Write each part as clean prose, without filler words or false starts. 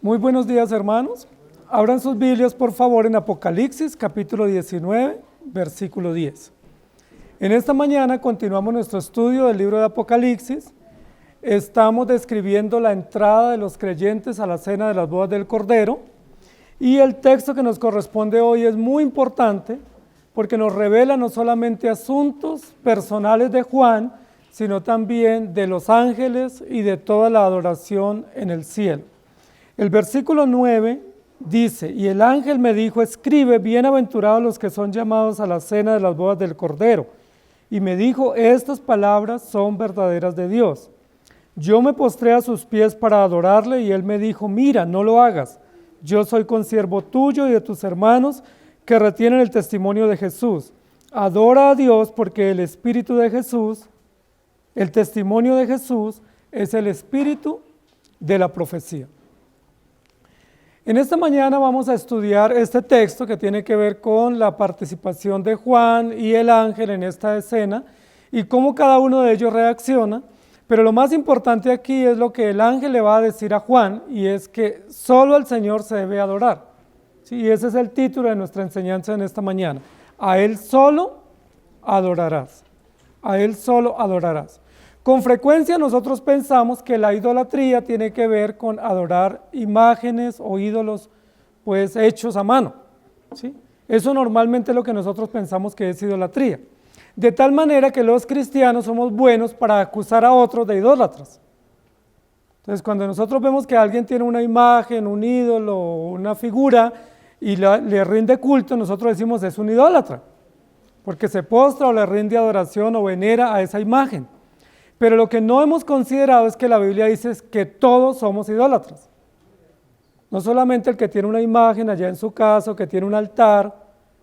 Muy buenos días, hermanos. Abran sus Biblias, por favor, en Apocalipsis, capítulo 19, versículo 10. En esta mañana continuamos nuestro estudio del libro de Apocalipsis. Estamos describiendo la entrada de los creyentes a la cena de las bodas del Cordero. Y el texto que nos corresponde hoy es muy importante porque nos revela no solamente asuntos personales de Juan, sino también de los ángeles y de toda la adoración en el cielo. El versículo 9 dice: y el ángel me dijo, escribe, bienaventurados los que son llamados a la cena de las bodas del Cordero. Y me dijo, estas palabras son verdaderas de Dios. Yo me postré a sus pies para adorarle, y él me dijo, mira, no lo hagas. Yo soy consiervo tuyo y de tus hermanos que retienen el testimonio de Jesús. Adora a Dios, porque el espíritu de Jesús, el testimonio de Jesús, es el espíritu de la profecía. En esta mañana vamos a estudiar este texto que tiene que ver con la participación de Juan y el ángel en esta escena y cómo cada uno de ellos reacciona, pero lo más importante aquí es lo que el ángel le va a decir a Juan, y es que solo al Señor se debe adorar. ¿Sí? Y ese es el título de nuestra enseñanza en esta mañana. A Él solo adorarás. A Él solo adorarás. Con frecuencia nosotros pensamos que la idolatría tiene que ver con adorar imágenes o ídolos pues hechos a mano, ¿sí? Eso normalmente es lo que nosotros pensamos que es idolatría. De tal manera que los cristianos somos buenos para acusar a otros de idólatras. Entonces, cuando nosotros vemos que alguien tiene una imagen, un ídolo, una figura y le rinde culto, nosotros decimos es un idólatra, porque se postra o le rinde adoración o venera a esa imagen. Pero lo que no hemos considerado es que la Biblia dice que todos somos idólatras. No solamente el que tiene una imagen allá en su casa, o que tiene un altar,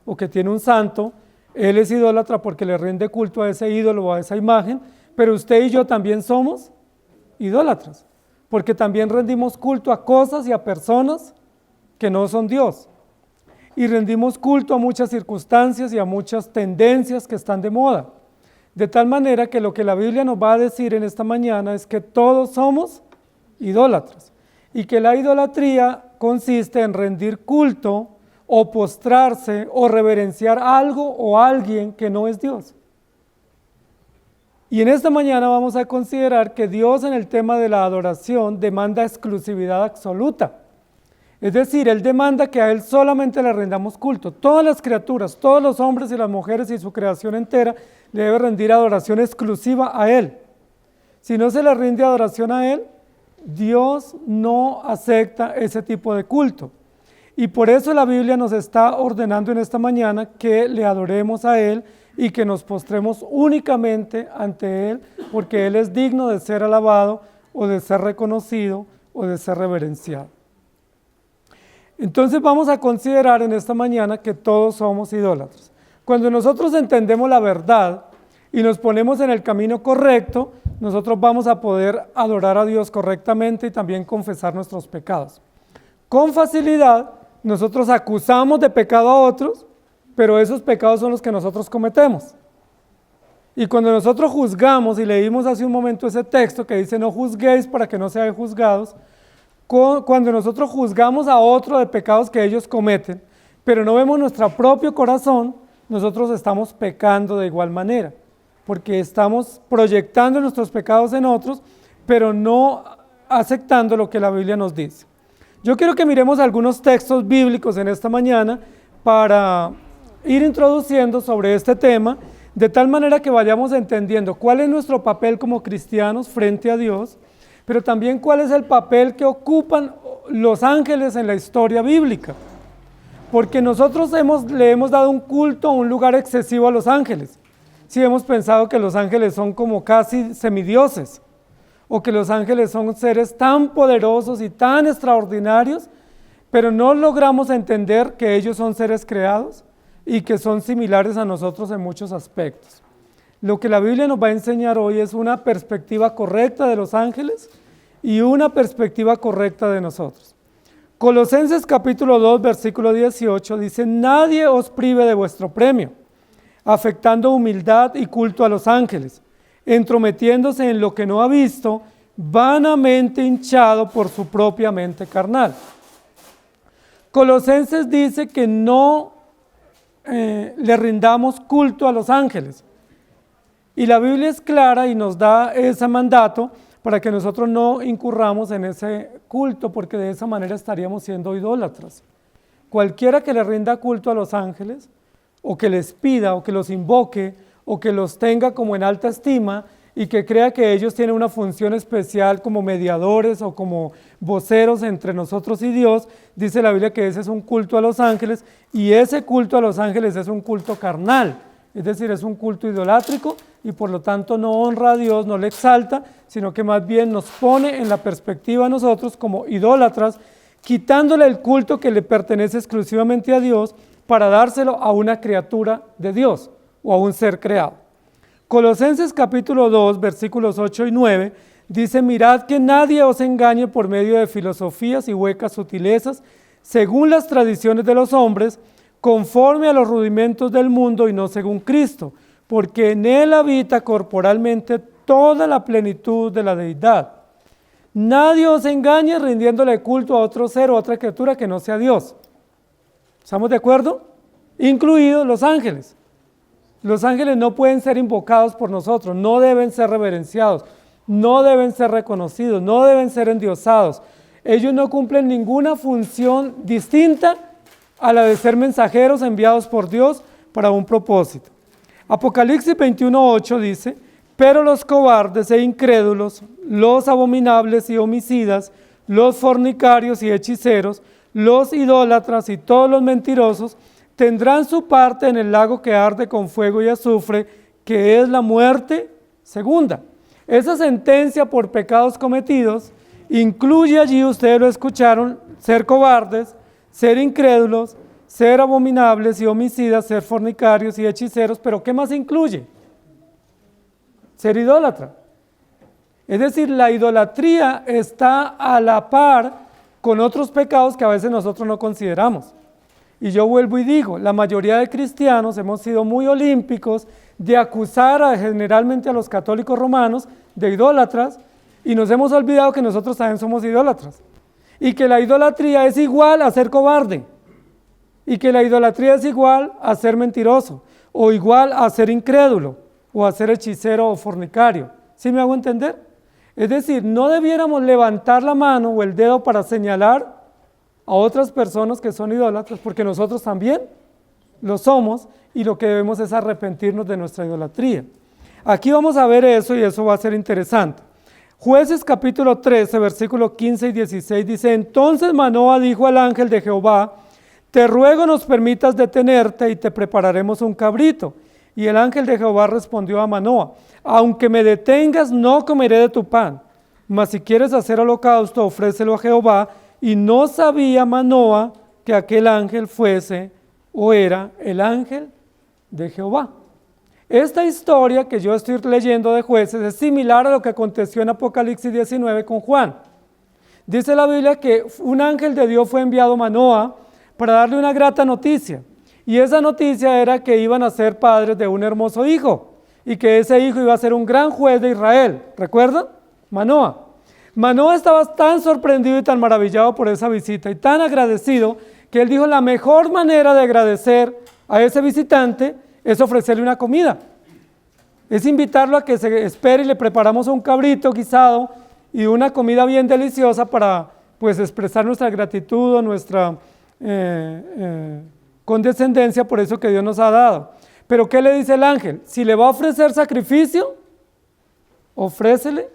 o que tiene un santo, él es idólatra porque le rinde culto a ese ídolo o a esa imagen, pero usted y yo también somos idólatras, porque también rendimos culto a cosas y a personas que no son Dios. Y rendimos culto a muchas circunstancias y a muchas tendencias que están de moda. De tal manera que lo que la Biblia nos va a decir en esta mañana es que todos somos idólatras y que la idolatría consiste en rendir culto o postrarse o reverenciar algo o alguien que no es Dios. Y en esta mañana vamos a considerar que Dios en el tema de la adoración demanda exclusividad absoluta. Es decir, Él demanda que a Él solamente le rendamos culto. Todas las criaturas, todos los hombres y las mujeres y su creación entera le debe rendir adoración exclusiva a Él. Si no se le rinde adoración a Él, Dios no acepta ese tipo de culto. Y por eso la Biblia nos está ordenando en esta mañana que le adoremos a Él y que nos postremos únicamente ante Él, porque Él es digno de ser alabado o de ser reconocido o de ser reverenciado. Entonces vamos a considerar en esta mañana que todos somos idólatras. Cuando nosotros entendemos la verdad y nos ponemos en el camino correcto, nosotros vamos a poder adorar a Dios correctamente y también confesar nuestros pecados. Con facilidad, nosotros acusamos de pecado a otros, pero esos pecados son los que nosotros cometemos. Y cuando nosotros juzgamos, y leímos hace un momento ese texto que dice no juzguéis para que no seáis juzgados, cuando nosotros juzgamos a otro de pecados que ellos cometen, pero no vemos nuestro propio corazón, nosotros estamos pecando de igual manera, porque estamos proyectando nuestros pecados en otros, pero no aceptando lo que la Biblia nos dice. Yo quiero que miremos algunos textos bíblicos en esta mañana para ir introduciendo sobre este tema, de tal manera que vayamos entendiendo cuál es nuestro papel como cristianos frente a Dios, pero también cuál es el papel que ocupan los ángeles en la historia bíblica. Porque nosotros le hemos dado un culto, un lugar excesivo a los ángeles. Si hemos pensado que los ángeles son como casi semidioses, o que los ángeles son seres tan poderosos y tan extraordinarios, pero no logramos entender que ellos son seres creados y que son similares a nosotros en muchos aspectos. Lo que la Biblia nos va a enseñar hoy es una perspectiva correcta de los ángeles y una perspectiva correcta de nosotros. Colosenses capítulo 2, versículo 18 dice: nadie os prive de vuestro premio, afectando humildad y culto a los ángeles, entrometiéndose en lo que no ha visto, vanamente hinchado por su propia mente carnal. Colosenses dice que no le rindamos culto a los ángeles. Y la Biblia es clara y nos da ese mandato para que nosotros no incurramos en ese culto, porque de esa manera estaríamos siendo idólatras. Cualquiera que le rinda culto a los ángeles, o que les pida, o que los invoque, o que los tenga como en alta estima, y que crea que ellos tienen una función especial como mediadores o como voceros entre nosotros y Dios, dice la Biblia que ese es un culto a los ángeles, y ese culto a los ángeles es un culto carnal, es decir, es un culto idolátrico, y por lo tanto no honra a Dios, no le exalta, sino que más bien nos pone en la perspectiva a nosotros como idólatras, quitándole el culto que le pertenece exclusivamente a Dios para dárselo a una criatura de Dios o a un ser creado. Colosenses capítulo 2, versículos 8 y 9, dice: mirad que nadie os engañe por medio de filosofías y huecas sutilezas, según las tradiciones de los hombres, conforme a los rudimentos del mundo y no según Cristo, porque en él habita corporalmente toda la plenitud de la deidad. Nadie os engañe rindiéndole culto a otro ser o a otra criatura que no sea Dios. ¿Estamos de acuerdo? Incluidos los ángeles. Los ángeles no pueden ser invocados por nosotros, no deben ser reverenciados, no deben ser reconocidos, no deben ser endiosados. Ellos no cumplen ninguna función distinta a la de ser mensajeros enviados por Dios para un propósito. Apocalipsis 21:8 dice: pero los cobardes e incrédulos, los abominables y homicidas, los fornicarios y hechiceros, los idólatras y todos los mentirosos tendrán su parte en el lago que arde con fuego y azufre, que es la muerte segunda. Esa sentencia por pecados cometidos incluye allí, ustedes lo escucharon, ser cobardes, ser incrédulos, ser abominables y homicidas, ser fornicarios y hechiceros, pero ¿qué más incluye? Ser idólatra. Es decir, la idolatría está a la par con otros pecados que a veces nosotros no consideramos. Y yo vuelvo y digo, la mayoría de cristianos hemos sido muy olímpicos de acusar generalmente a los católicos romanos de idólatras, y nos hemos olvidado que nosotros también somos idólatras, y que la idolatría es igual a ser cobarde, y que la idolatría es igual a ser mentiroso, o igual a ser incrédulo, o a ser hechicero o fornicario. ¿Sí me hago entender? Es decir, no debiéramos levantar la mano o el dedo para señalar a otras personas que son idólatras, porque nosotros también lo somos, y lo que debemos es arrepentirnos de nuestra idolatría. Aquí vamos a ver eso, y eso va a ser interesante. Jueces capítulo 13, versículos 15 y 16 dice: entonces Manoa dijo al ángel de Jehová: te ruego nos permitas detenerte y te prepararemos un cabrito. Y el ángel de Jehová respondió a Manoa: aunque me detengas, no comeré de tu pan, mas si quieres hacer holocausto, ofrécelo a Jehová. Y no sabía Manoa que aquel ángel fuese o era el ángel de Jehová. Esta historia que yo estoy leyendo de Jueces es similar a lo que aconteció en Apocalipsis 19 con Juan. Dice la Biblia que un ángel de Dios fue enviado a Manoa para darle una grata noticia. Y esa noticia era que iban a ser padres de un hermoso hijo, y que ese hijo iba a ser un gran juez de Israel. ¿Recuerdan? Manoa. Manoa estaba tan sorprendido y tan maravillado por esa visita y tan agradecido que él dijo: la mejor manera de agradecer a ese visitante es ofrecerle una comida, es invitarlo a que se espere, y le preparamos un cabrito guisado y una comida bien deliciosa para pues expresar nuestra gratitud o nuestra condescendencia por eso que Dios nos ha dado. Pero ¿qué le dice el ángel? Si le va a ofrecer sacrificio, ofrécele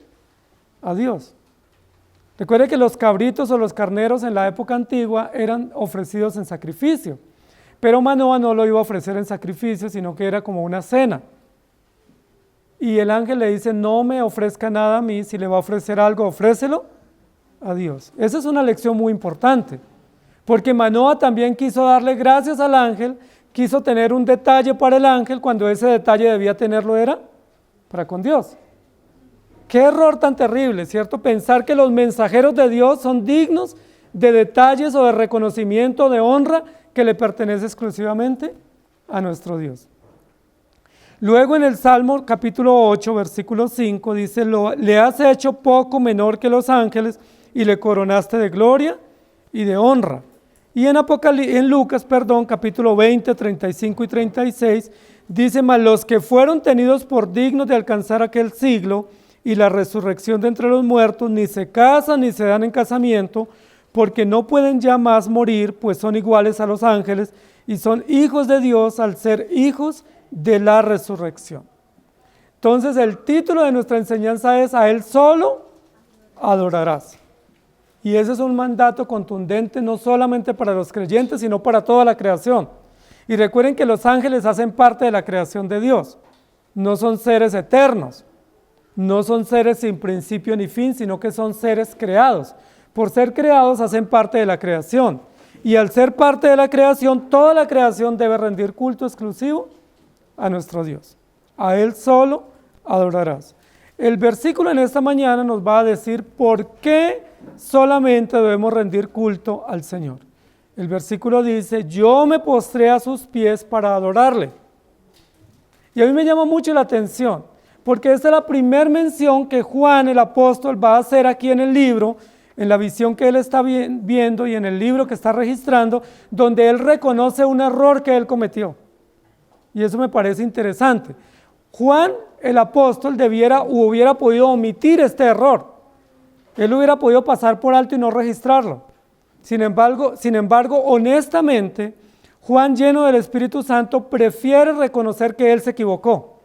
a Dios. Recuerde que los cabritos o los carneros en la época antigua eran ofrecidos en sacrificio, pero Manoa no lo iba a ofrecer en sacrificio, sino que era como una cena. Y el ángel le dice: no me ofrezca nada a mí, si le va a ofrecer algo, ofrécelo a Dios. Esa es una lección muy importante, porque Manoa también quiso darle gracias al ángel, quiso tener un detalle para el ángel, cuando ese detalle debía tenerlo era para con Dios. Qué error tan terrible, ¿cierto? Pensar que los mensajeros de Dios son dignos de detalles o de reconocimiento, de honra que le pertenece exclusivamente a nuestro Dios. Luego en el Salmo capítulo 8, versículo 5, dice, le has hecho poco menor que los ángeles y le coronaste de gloria y de honra. Y en Lucas, capítulo 20, 35 y 36, dice, mas los que fueron tenidos por dignos de alcanzar aquel siglo y la resurrección de entre los muertos, ni se casan ni se dan en casamiento, porque no pueden ya más morir, pues son iguales a los ángeles y son hijos de Dios al ser hijos de la resurrección. Entonces el título de nuestra enseñanza es: a Él solo adorarás. Y ese es un mandato contundente no solamente para los creyentes, sino para toda la creación. Y recuerden que los ángeles hacen parte de la creación de Dios. No son seres eternos, no son seres sin principio ni fin, sino que son seres creados. Por ser creados hacen parte de la creación. Y al ser parte de la creación, toda la creación debe rendir culto exclusivo a nuestro Dios. A Él solo adorarás. El versículo en esta mañana nos va a decir por qué solamente debemos rendir culto al Señor. El versículo dice, yo me postré a sus pies para adorarle. Y a mí me llama mucho la atención, porque esta es la primera mención que Juan el apóstol va a hacer aquí en el libro, en la visión que él está viendo y en el libro que está registrando, donde él reconoce un error que él cometió. Y eso me parece interesante. Juan el apóstol hubiera podido omitir este error. Él hubiera podido pasar por alto y no registrarlo. Sin embargo, honestamente, Juan, lleno del Espíritu Santo, prefiere reconocer que él se equivocó.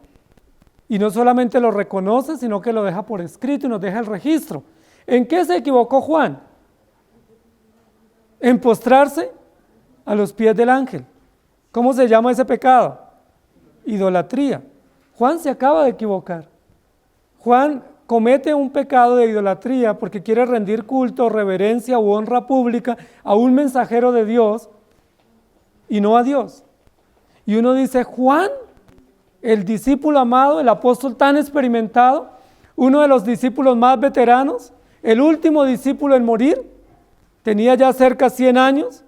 Y no solamente lo reconoce, sino que lo deja por escrito y nos deja el registro. ¿En qué se equivocó Juan? En postrarse a los pies del ángel. ¿Cómo se llama ese pecado? Idolatría. Juan se acaba de equivocar. Juan comete un pecado de idolatría porque quiere rendir culto, reverencia u honra pública a un mensajero de Dios y no a Dios. Y uno dice, Juan, el discípulo amado, el apóstol tan experimentado, uno de los discípulos más veteranos, el último discípulo en morir, tenía ya cerca de 100 años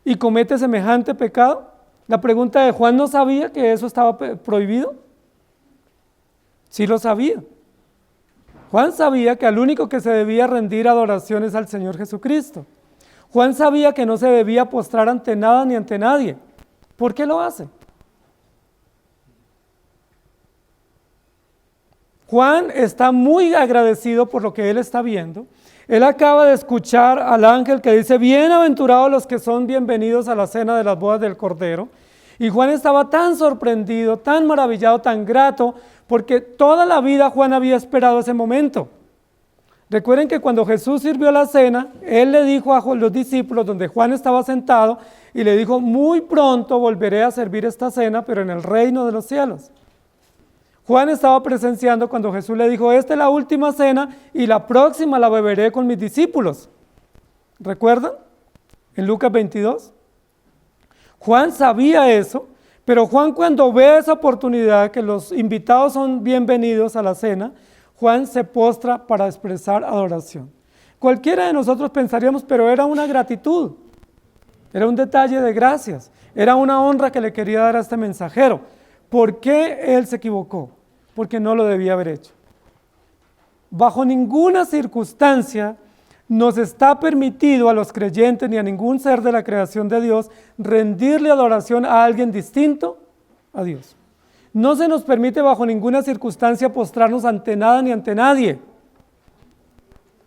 y comete semejante pecado. La pregunta de Juan, ¿no sabía que eso estaba prohibido? Sí lo sabía. Juan sabía que al único que se debía rendir adoración es al Señor Jesucristo. Juan sabía que no se debía postrar ante nada ni ante nadie. ¿Por qué lo hace? Juan está muy agradecido por lo que él está viendo. Él acaba de escuchar al ángel que dice, bienaventurados los que son bienvenidos a la cena de las bodas del Cordero. Y Juan estaba tan sorprendido, tan maravillado, tan grato, porque toda la vida Juan había esperado ese momento. Recuerden que cuando Jesús sirvió la cena, él le dijo a los discípulos, donde Juan estaba sentado, y le dijo, muy pronto volveré a servir esta cena, pero en el reino de los cielos. Juan estaba presenciando cuando Jesús le dijo, esta es la última cena y la próxima la beberé con mis discípulos. ¿Recuerdan? En Lucas 22. Juan sabía eso, pero Juan, cuando ve esa oportunidad que los invitados son bienvenidos a la cena, Juan se postra para expresar adoración. Cualquiera de nosotros pensaríamos, pero era una gratitud, era un detalle de gracias, era una honra que le quería dar a este mensajero. ¿Por qué él se equivocó? Porque no lo debía haber hecho. Bajo ninguna circunstancia nos está permitido a los creyentes ni a ningún ser de la creación de Dios rendirle adoración a alguien distinto a Dios. No se nos permite bajo ninguna circunstancia postrarnos ante nada ni ante nadie.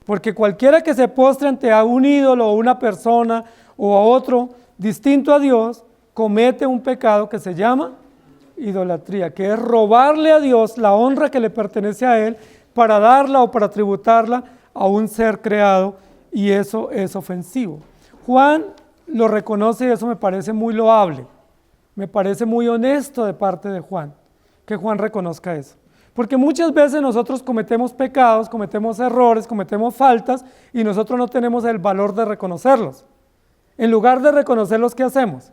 Porque cualquiera que se postre ante a un ídolo o una persona o a otro distinto a Dios, comete un pecado que se llama idolatría, que es robarle a Dios la honra que le pertenece a Él para darla o para tributarla a un ser creado, y eso es ofensivo. Juan lo reconoce y eso me parece muy loable, me parece muy honesto de parte de Juan, que Juan reconozca eso. Porque muchas veces nosotros cometemos pecados, cometemos errores, cometemos faltas y nosotros no tenemos el valor de reconocerlos. En lugar de reconocerlos, ¿qué hacemos?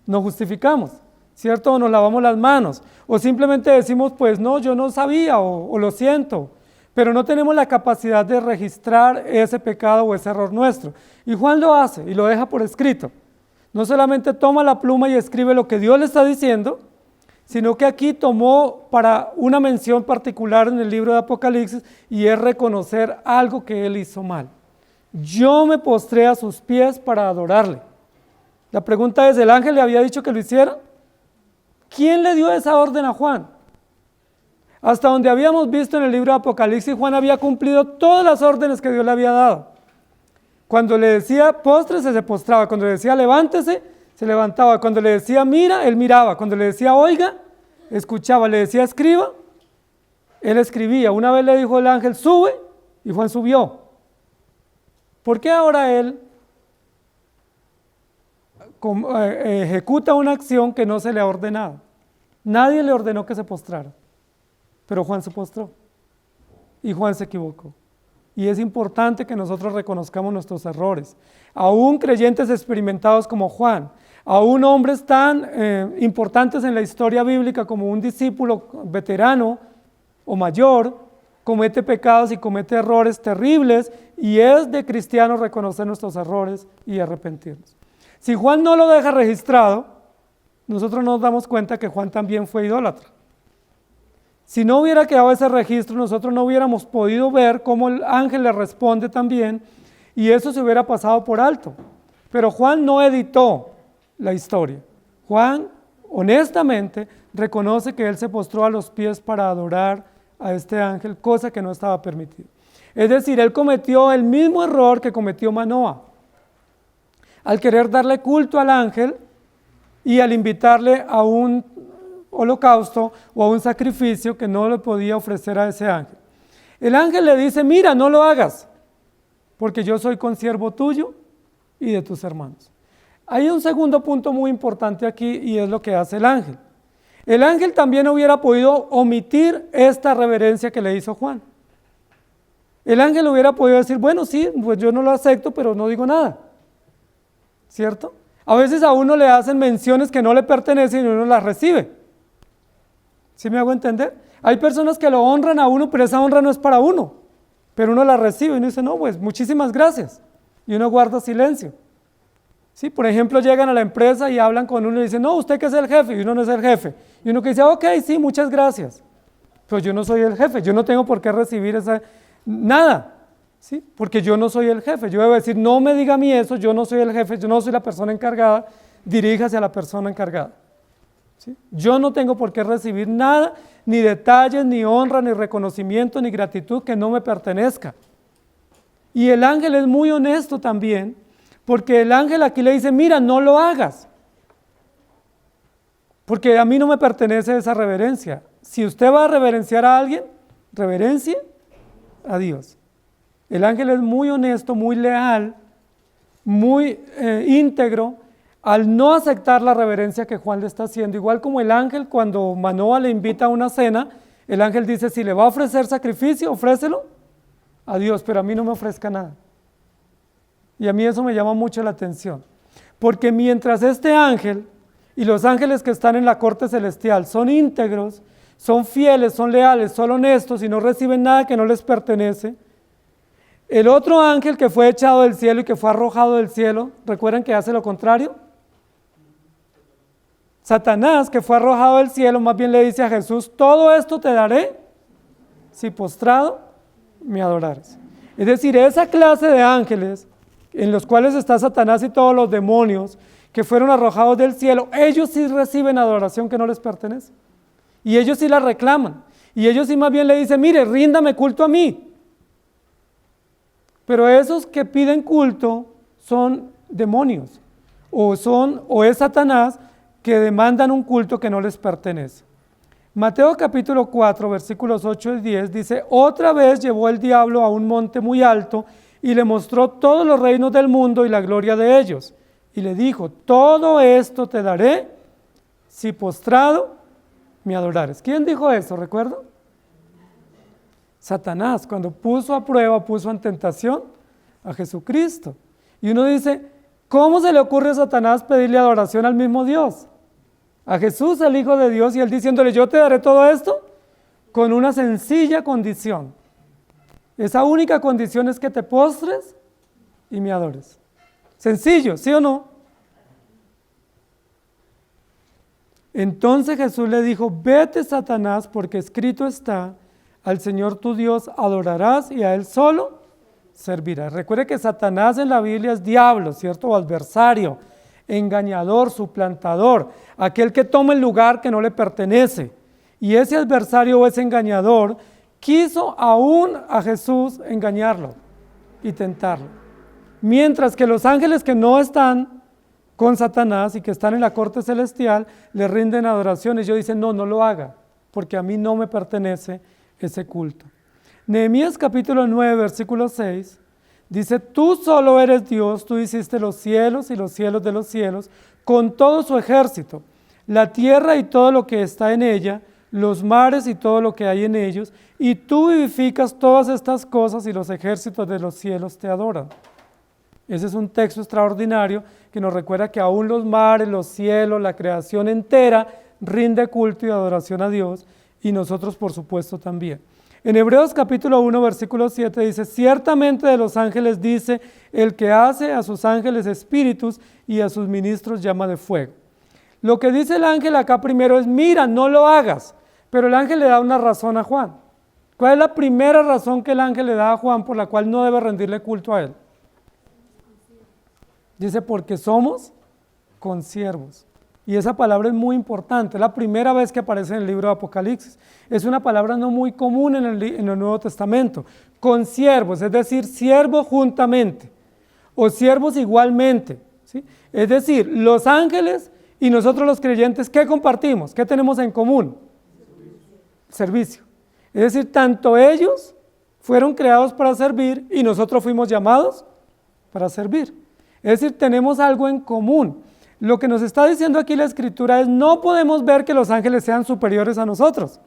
Nos justificamos, ¿cierto? O nos lavamos las manos, o simplemente decimos, pues no, yo no sabía, o lo siento, pero no tenemos la capacidad de registrar ese pecado o ese error nuestro. Y Juan lo hace y lo deja por escrito. No solamente toma la pluma y escribe lo que Dios le está diciendo, sino que aquí tomó para una mención particular en el libro de Apocalipsis y es reconocer algo que él hizo mal. Yo me postré a sus pies para adorarle. La pregunta es, ¿el ángel le había dicho que lo hiciera? ¿Quién le dio esa orden a Juan? Hasta donde habíamos visto en el libro de Apocalipsis, Juan había cumplido todas las órdenes que Dios le había dado. Cuando le decía póstrese, se postraba. Cuando le decía levántese, se levantaba. Cuando le decía mira, él miraba. Cuando le decía oiga, escuchaba. Le decía escriba, él escribía. Una vez le dijo el ángel sube, y Juan subió. ¿Por qué ahora él ejecuta una acción que no se le ha ordenado? Nadie le ordenó que se postrara, pero Juan se postró y Juan se equivocó. Y es importante que nosotros reconozcamos nuestros errores. Aún creyentes experimentados como Juan, aún hombres tan importantes en la historia bíblica como un discípulo veterano o mayor, comete pecados y comete errores terribles, y es de cristianos reconocer nuestros errores y arrepentirnos. Si Juan no lo deja registrado, nosotros nos damos cuenta que Juan también fue idólatra. Si no hubiera quedado ese registro, nosotros no hubiéramos podido ver cómo el ángel le responde también, y eso se hubiera pasado por alto. Pero Juan no editó la historia. Juan, honestamente, reconoce que él se postró a los pies para adorar a este ángel, cosa que no estaba permitida. Es decir, él cometió el mismo error que cometió Manoah, al querer darle culto al ángel y al invitarle a un holocausto o a un sacrificio que no le podía ofrecer a ese ángel. El ángel le dice, mira, no lo hagas, porque yo soy consiervo tuyo y de tus hermanos. Hay un segundo punto muy importante aquí, y es lo que hace el ángel. El ángel también hubiera podido omitir esta reverencia que le hizo Juan. El ángel hubiera podido decir, bueno, sí, pues yo no lo acepto, pero no digo nada. ¿Cierto? A veces a uno le hacen menciones que no le pertenecen y uno las recibe. ¿Sí me hago entender? Hay personas que lo honran a uno, pero esa honra no es para uno. Pero uno la recibe y uno dice, no, pues muchísimas gracias. Y uno guarda silencio. ¿Sí? Por ejemplo, llegan a la empresa y hablan con uno y dicen, no, usted que es el jefe, y uno no es el jefe. Y uno que dice, ok, sí, muchas gracias. Pero yo no soy el jefe, yo no tengo por qué recibir nada. ¿Sí? Porque yo no soy el jefe. Yo debo decir, no me diga a mí eso, yo no soy el jefe, yo no soy la persona encargada, diríjase a la persona encargada. ¿Sí? Yo no tengo por qué recibir nada, ni detalles, ni honra, ni reconocimiento, ni gratitud que no me pertenezca. Y el ángel es muy honesto también, porque el ángel aquí le dice, mira, no lo hagas, porque a mí no me pertenece esa reverencia. Si usted va a reverenciar a alguien, reverencie a Dios. El ángel es muy honesto, muy leal, muy íntegro, al no aceptar la reverencia que Juan le está haciendo. Igual como el ángel, cuando Manoah le invita a una cena, el ángel dice, si le va a ofrecer sacrificio, ofrécelo a Dios, pero a mí no me ofrezca nada. Y a mí eso me llama mucho la atención, porque mientras este ángel y los ángeles que están en la corte celestial son íntegros, son fieles, son leales, son honestos y no reciben nada que no les pertenece, el otro ángel que fue echado del cielo y que fue arrojado del cielo, ¿recuerdan que hace lo contrario? Satanás, que fue arrojado del cielo, más bien le dice a Jesús, todo esto te daré si postrado me adorares. Es decir, esa clase de ángeles en los cuales está Satanás y todos los demonios que fueron arrojados del cielo, ellos sí reciben adoración que no les pertenece. Y ellos sí la reclaman. Y ellos sí más bien le dicen, mire, ríndame culto a mí. Pero esos que piden culto son demonios, o es Satanás que demandan un culto que no les pertenece. Mateo capítulo 4, versículos 8 y 10 dice, otra vez llevó el diablo a un monte muy alto y le mostró todos los reinos del mundo y la gloria de ellos. Y le dijo, todo esto te daré si postrado me adorares. ¿Quién dijo eso? ¿Recuerdan? Satanás, cuando puso a prueba, puso en tentación a Jesucristo. Y uno dice, ¿cómo se le ocurre a Satanás pedirle adoración al mismo Dios? A Jesús, el Hijo de Dios, y él diciéndole, yo te daré todo esto con una sencilla condición. Esa única condición es que te postres y me adores. Sencillo, ¿sí o no? Entonces Jesús le dijo: vete, Satanás, porque escrito está: al Señor tu Dios adorarás y a Él solo servirás. Recuerde que Satanás en la Biblia es diablo, ¿cierto? O adversario, engañador, suplantador, aquel que toma el lugar que no le pertenece. Y ese adversario o ese engañador quiso aún a Jesús engañarlo y tentarlo. Mientras que los ángeles que no están con Satanás y que están en la corte celestial le rinden adoración. Ellos dicen: no, no lo haga, porque a mí no me pertenece ese culto. Nehemías capítulo 9, versículo 6, dice: tú solo eres Dios, tú hiciste los cielos y los cielos de los cielos, con todo su ejército, la tierra y todo lo que está en ella, los mares y todo lo que hay en ellos, y tú vivificas todas estas cosas y los ejércitos de los cielos te adoran. Ese es un texto extraordinario que nos recuerda que aún los mares, los cielos, la creación entera rinde culto y adoración a Dios, y nosotros por supuesto también. En Hebreos capítulo 1 versículo 7 dice: ciertamente de los ángeles dice: el que hace a sus ángeles espíritus y a sus ministros llama de fuego. Lo que dice el ángel acá primero es: mira, no lo hagas. Pero el ángel le da una razón a Juan. ¿Cuál es la primera razón que el ángel le da a Juan por la cual no debe rendirle culto a él? Dice: porque somos consiervos. Y esa palabra es muy importante, es la primera vez que aparece en el libro de Apocalipsis. Es una palabra no muy común en el Nuevo Testamento. Consiervos, es decir, siervos juntamente, o siervos igualmente, ¿sí? Es decir, los ángeles y nosotros los creyentes, ¿qué compartimos? ¿Qué tenemos en común? Servicio. Es decir, tanto ellos fueron creados para servir y nosotros fuimos llamados para servir. Es decir, tenemos algo en común. Lo que nos está diciendo aquí la Escritura es: no podemos ver que los ángeles sean superiores a nosotros,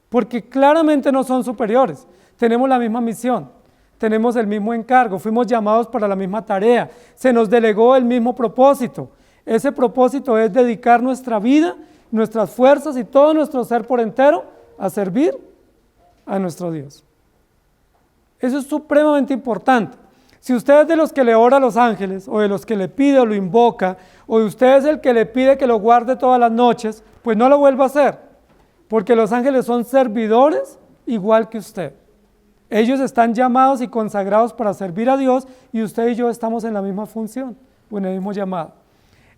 porque claramente no son superiores. Tenemos la misma misión, tenemos el mismo encargo, fuimos llamados para la misma tarea, se nos delegó el mismo propósito. Ese propósito es dedicar nuestra vida, nuestras fuerzas y todo nuestro ser por entero a servir a nuestro Dios. Eso es supremamente importante. Si usted es de los que le ora a los ángeles, o de los que le pide o lo invoca, o de usted es el que le pide que lo guarde todas las noches, pues no lo vuelva a hacer, porque los ángeles son servidores igual que usted. Ellos están llamados y consagrados para servir a Dios, y usted y yo estamos en la misma función, o en el mismo llamado.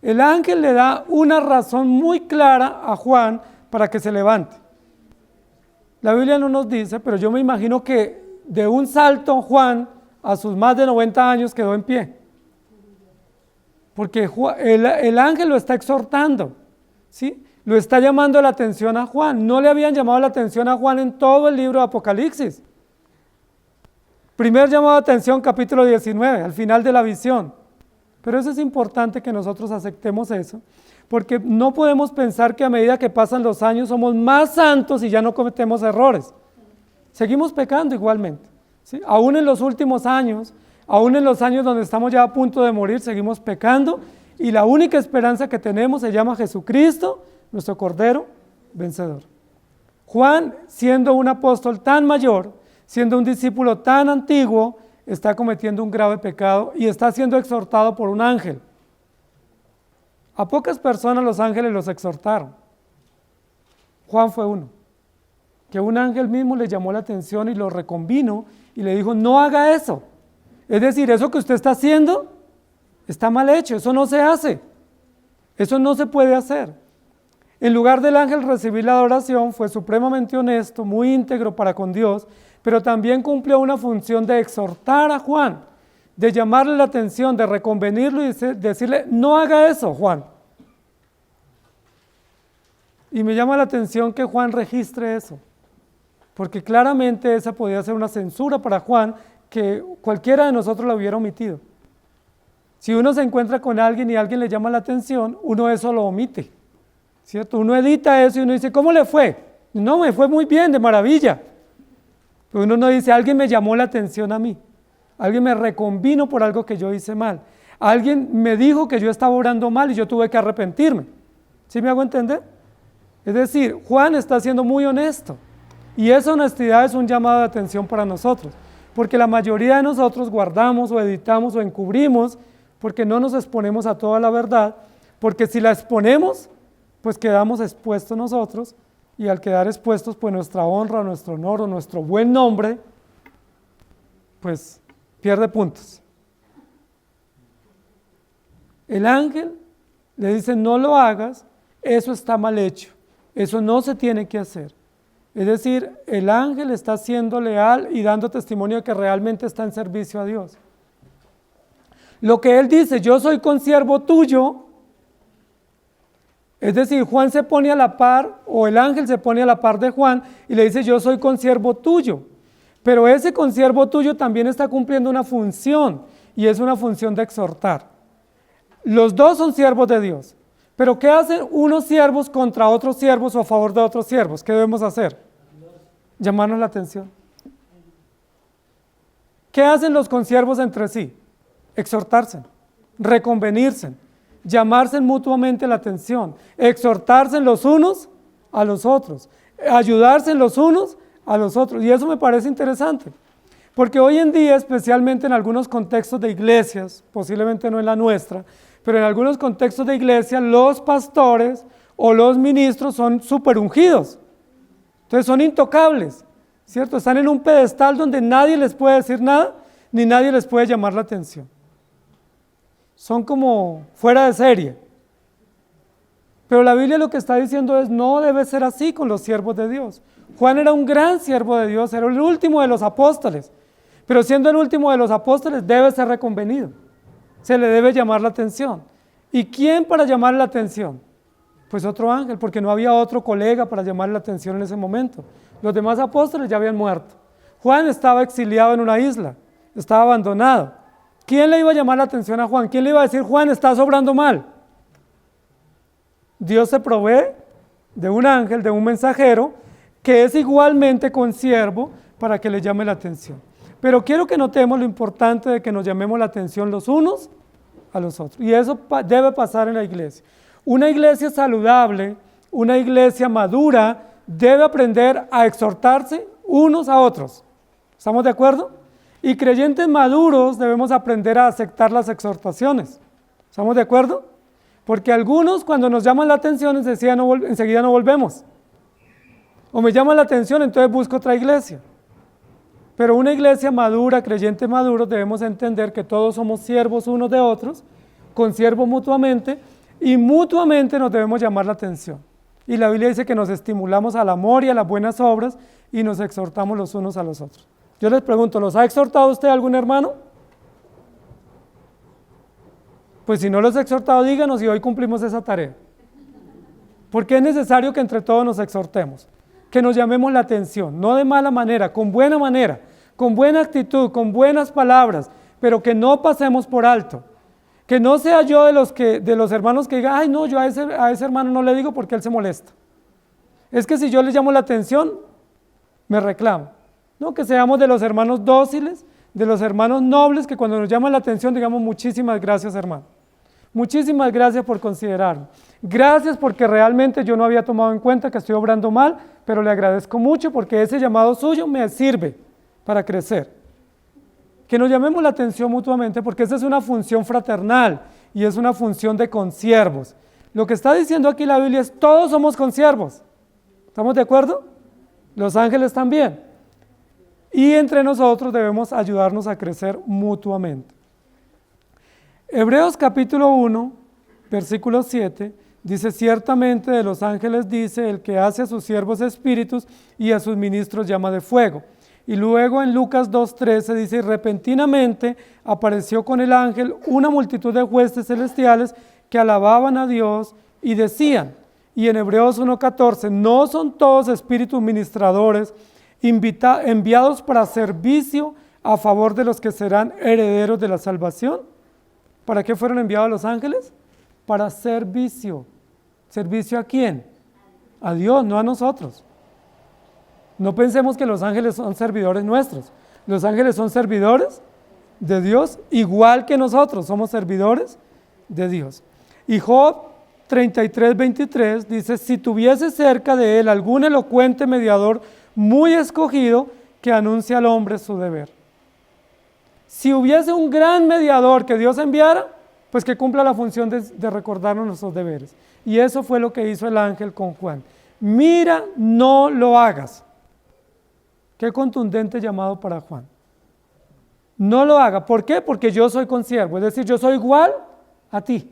El ángel le da una razón muy clara a Juan para que se levante. La Biblia no nos dice, pero yo me imagino que de un salto Juan, a sus más de 90 años, quedó en pie. Porque el ángel lo está exhortando, ¿sí? Lo está llamando la atención a Juan. No le habían llamado la atención a Juan en todo el libro de Apocalipsis. Primer llamado de atención, capítulo 19, al final de la visión. Pero eso es importante que nosotros aceptemos eso, porque no podemos pensar que a medida que pasan los años somos más santos y ya no cometemos errores. Seguimos pecando igualmente. ¿Sí? Aún en los últimos años, aún en los años donde estamos ya a punto de morir, seguimos pecando, y la única esperanza que tenemos se llama Jesucristo, nuestro Cordero vencedor. Juan, siendo un apóstol tan mayor, siendo un discípulo tan antiguo, está cometiendo un grave pecado y está siendo exhortado por un ángel. A pocas personas los ángeles los exhortaron. Juan fue uno, que un ángel mismo le llamó la atención y lo reconvino y le dijo: no haga eso. Es decir, eso que usted está haciendo está mal hecho, eso no se hace, eso no se puede hacer. En lugar del ángel recibir la adoración, fue supremamente honesto, muy íntegro para con Dios, pero también cumplió una función de exhortar a Juan, de llamarle la atención, de reconvenirlo y decirle: no haga eso, Juan. Y me llama la atención que Juan registre eso, porque claramente esa podía ser una censura para Juan, que cualquiera de nosotros la hubiera omitido. Si uno se encuentra con alguien y alguien le llama la atención, uno eso lo omite, ¿cierto? Uno edita eso y uno dice: ¿cómo le fue? No, me fue muy bien, de maravilla. Pero uno no dice: alguien me llamó la atención a mí, alguien me reconvino por algo que yo hice mal, alguien me dijo que yo estaba orando mal y yo tuve que arrepentirme. ¿Sí me hago entender? Es decir, Juan está siendo muy honesto, y esa honestidad es un llamado de atención para nosotros, porque la mayoría de nosotros guardamos o editamos o encubrimos porque no nos exponemos a toda la verdad, porque si la exponemos pues quedamos expuestos nosotros, y al quedar expuestos, pues nuestra honra, nuestro honor o nuestro buen nombre, pues pierde puntos. El ángel le dice, no lo hagas, eso está mal hecho, eso no se tiene que hacer. Es decir, el ángel está siendo leal y dando testimonio de que realmente está en servicio a Dios. Lo que él dice, yo soy consiervo tuyo, es decir, Juan se pone a la par, o el ángel se pone a la par de Juan y le dice, yo soy consiervo tuyo. Pero ese consiervo tuyo también está cumpliendo una función, y es una función de exhortar. Los dos son siervos de Dios. Pero ¿qué hacen unos siervos contra otros siervos o a favor de otros siervos? ¿Qué debemos hacer? Llamarnos la atención. ¿Qué hacen los consiervos entre sí? Exhortarse, reconvenirse, llamarse mutuamente la atención, exhortarse los unos a los otros, ayudarse los unos a los otros. Y eso me parece interesante, porque hoy en día, especialmente en algunos contextos de iglesias, posiblemente no en la nuestra, pero en algunos contextos de iglesia, los pastores o los ministros son súper ungidos. Entonces son intocables, ¿cierto? Están en un pedestal donde nadie les puede decir nada, ni nadie les puede llamar la atención. Son como fuera de serie. Pero la Biblia lo que está diciendo es, no debe ser así con los siervos de Dios. Juan era un gran siervo de Dios, era el último de los apóstoles, pero siendo el último de los apóstoles debe ser reconvenido, se le debe llamar la atención. ¿Y quién para llamar la atención? Pues otro ángel, porque no había otro colega para llamar la atención en ese momento. Los demás apóstoles ya habían muerto. Juan estaba exiliado en una isla, estaba abandonado. ¿Quién le iba a llamar la atención a Juan? ¿Quién le iba a decir, Juan, estás obrando mal? Dios se provee de un ángel, de un mensajero, que es igualmente consiervo para que le llame la atención. Pero quiero que notemos lo importante de que nos llamemos la atención los unos a los otros. Y eso debe pasar en la iglesia. Una iglesia saludable, una iglesia madura, debe aprender a exhortarse unos a otros. ¿Estamos de acuerdo? Y creyentes maduros debemos aprender a aceptar las exhortaciones. ¿Estamos de acuerdo? Porque algunos cuando nos llaman la atención enseguida no volvemos. O me llaman la atención, entonces busco otra iglesia. Pero una iglesia madura, creyentes maduros, debemos entender que todos somos siervos unos de otros, consiervos mutuamente, y mutuamente nos debemos llamar la atención. Y la Biblia dice que nos estimulamos al amor y a las buenas obras y nos exhortamos los unos a los otros. Yo les pregunto, ¿los ha exhortado usted algún hermano? Pues si no los ha exhortado, díganos y hoy cumplimos esa tarea. Porque es necesario que entre todos nos exhortemos, que nos llamemos la atención, no de mala manera, con buena actitud, con buenas palabras, pero que no pasemos por alto. Que no sea yo de los hermanos que digan, ay no, yo a ese hermano no le digo porque él se molesta. Es que si yo le llamo la atención, me reclama. No, que seamos de los hermanos dóciles, de los hermanos nobles, que cuando nos llaman la atención digamos muchísimas gracias hermano. Muchísimas gracias por considerarme. Gracias porque realmente yo no había tomado en cuenta que estoy obrando mal, pero le agradezco mucho porque ese llamado suyo me sirve para crecer. Que nos llamemos la atención mutuamente porque esa es una función fraternal y es una función de consiervos. Lo que está diciendo aquí la Biblia es todos somos consiervos. ¿Estamos de acuerdo? Los ángeles también. Y entre nosotros debemos ayudarnos a crecer mutuamente. Hebreos capítulo 1, versículo 7, dice, ciertamente de los ángeles dice, el que hace a sus siervos espíritus y a sus ministros llama de fuego. Y luego en Lucas 2:13 dice, repentinamente apareció con el ángel una multitud de huestes celestiales que alababan a Dios y decían, y en Hebreos 1:14, ¿no son todos espíritus ministradores enviados para servicio a favor de los que serán herederos de la salvación? ¿Para qué fueron enviados los ángeles? Para servicio. ¿Servicio a quién? A Dios, no a nosotros. No pensemos que los ángeles son servidores nuestros. Los ángeles son servidores de Dios, igual que nosotros somos servidores de Dios. Y Job 33:23 dice, si tuviese cerca de él algún elocuente mediador muy escogido que anuncie al hombre su deber. Si hubiese un gran mediador que Dios enviara, Pues que cumpla la función de recordarnos nuestros deberes. Y eso fue lo que hizo el ángel con Juan. Mira, no lo hagas. Qué contundente llamado para Juan. No lo haga. ¿Por qué? Porque yo soy consiervo, es decir, yo soy igual a ti.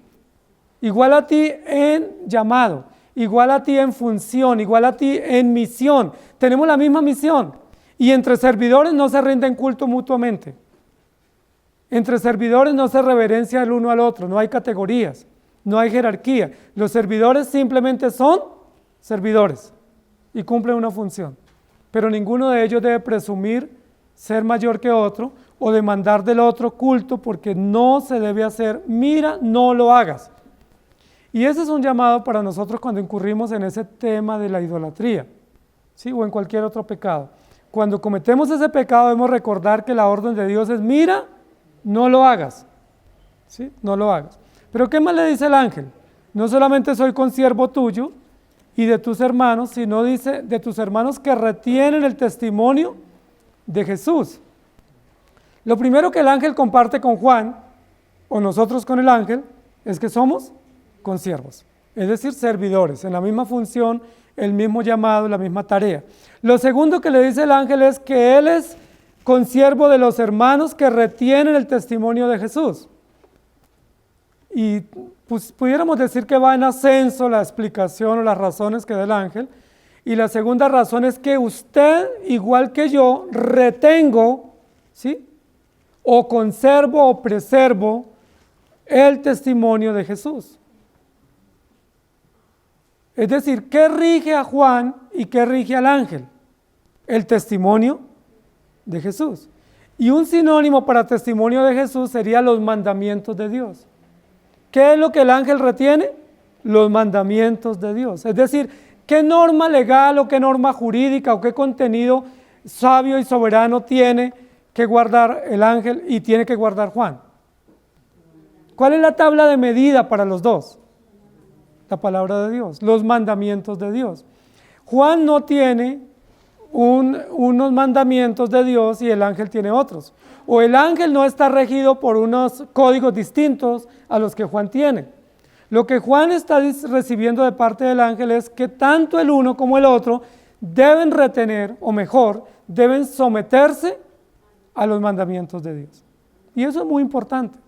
Igual a ti en llamado, igual a ti en función, igual a ti en misión. Tenemos la misma misión. Y entre servidores no se rinden culto mutuamente. Entre servidores no se reverencia el uno al otro, no hay categorías, no hay jerarquía. Los servidores simplemente son servidores y cumplen una función. Pero ninguno de ellos debe presumir ser mayor que otro o demandar del otro culto, porque no se debe hacer. Mira, no lo hagas. Y ese es un llamado para nosotros cuando incurrimos en ese tema de la idolatría, ¿sí? O en cualquier otro pecado. Cuando cometemos ese pecado debemos recordar que la orden de Dios es: mira, no lo hagas, ¿sí? No lo hagas. Pero ¿qué más le dice el ángel? No solamente soy consiervo tuyo y de tus hermanos, sino dice de tus hermanos que retienen el testimonio de Jesús. Lo primero que el ángel comparte con Juan, o nosotros con el ángel, es que somos consiervos, es decir, servidores, en la misma función, el mismo llamado, la misma tarea. Lo segundo que le dice el ángel es que él es consiervo de los hermanos que retienen el testimonio de Jesús. Y pues pudiéramos decir que va en ascenso la explicación o las razones que da el ángel. Y la segunda razón es que usted, igual que yo, retengo, ¿sí?, o conservo o preservo el testimonio de Jesús. Es decir, ¿qué rige a Juan y qué rige al ángel? El testimonio de Jesús. Y un sinónimo para testimonio de Jesús sería los mandamientos de Dios. ¿Qué es lo que el ángel retiene? Los mandamientos de Dios. Es decir, ¿qué norma legal o qué norma jurídica o qué contenido sabio y soberano tiene que guardar el ángel y tiene que guardar Juan? ¿Cuál es la tabla de medida para los dos? La palabra de Dios, los mandamientos de Dios. Juan no tiene unos mandamientos de Dios y el ángel tiene otros. O el ángel no está regido por unos códigos distintos a los que Juan tiene. Lo que Juan está recibiendo de parte del ángel es que tanto el uno como el otro deben retener, o mejor, deben someterse a los mandamientos de Dios. Y eso es muy importante,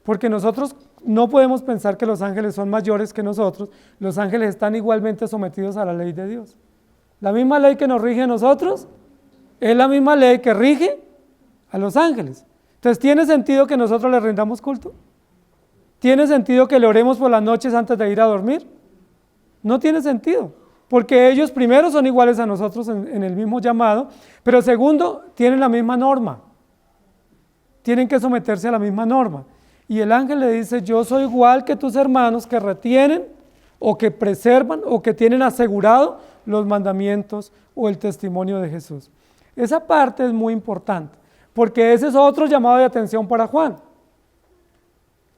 porque nosotros no podemos pensar que los ángeles son mayores que nosotros. Los ángeles están igualmente sometidos a la ley de Dios. La misma ley que nos rige a nosotros es la misma ley que rige a los ángeles. Entonces, ¿tiene sentido que nosotros le rindamos culto? ¿Tiene sentido que le oremos por las noches antes de ir a dormir? No tiene sentido, porque ellos primero son iguales a nosotros en el mismo llamado, pero segundo, tienen la misma norma. Tienen que someterse a la misma norma. Y el ángel le dice: yo soy igual que tus hermanos que retienen o que preservan o que tienen asegurado los mandamientos o el testimonio de Jesús. Esa parte es muy importante, porque ese es otro llamado de atención para Juan.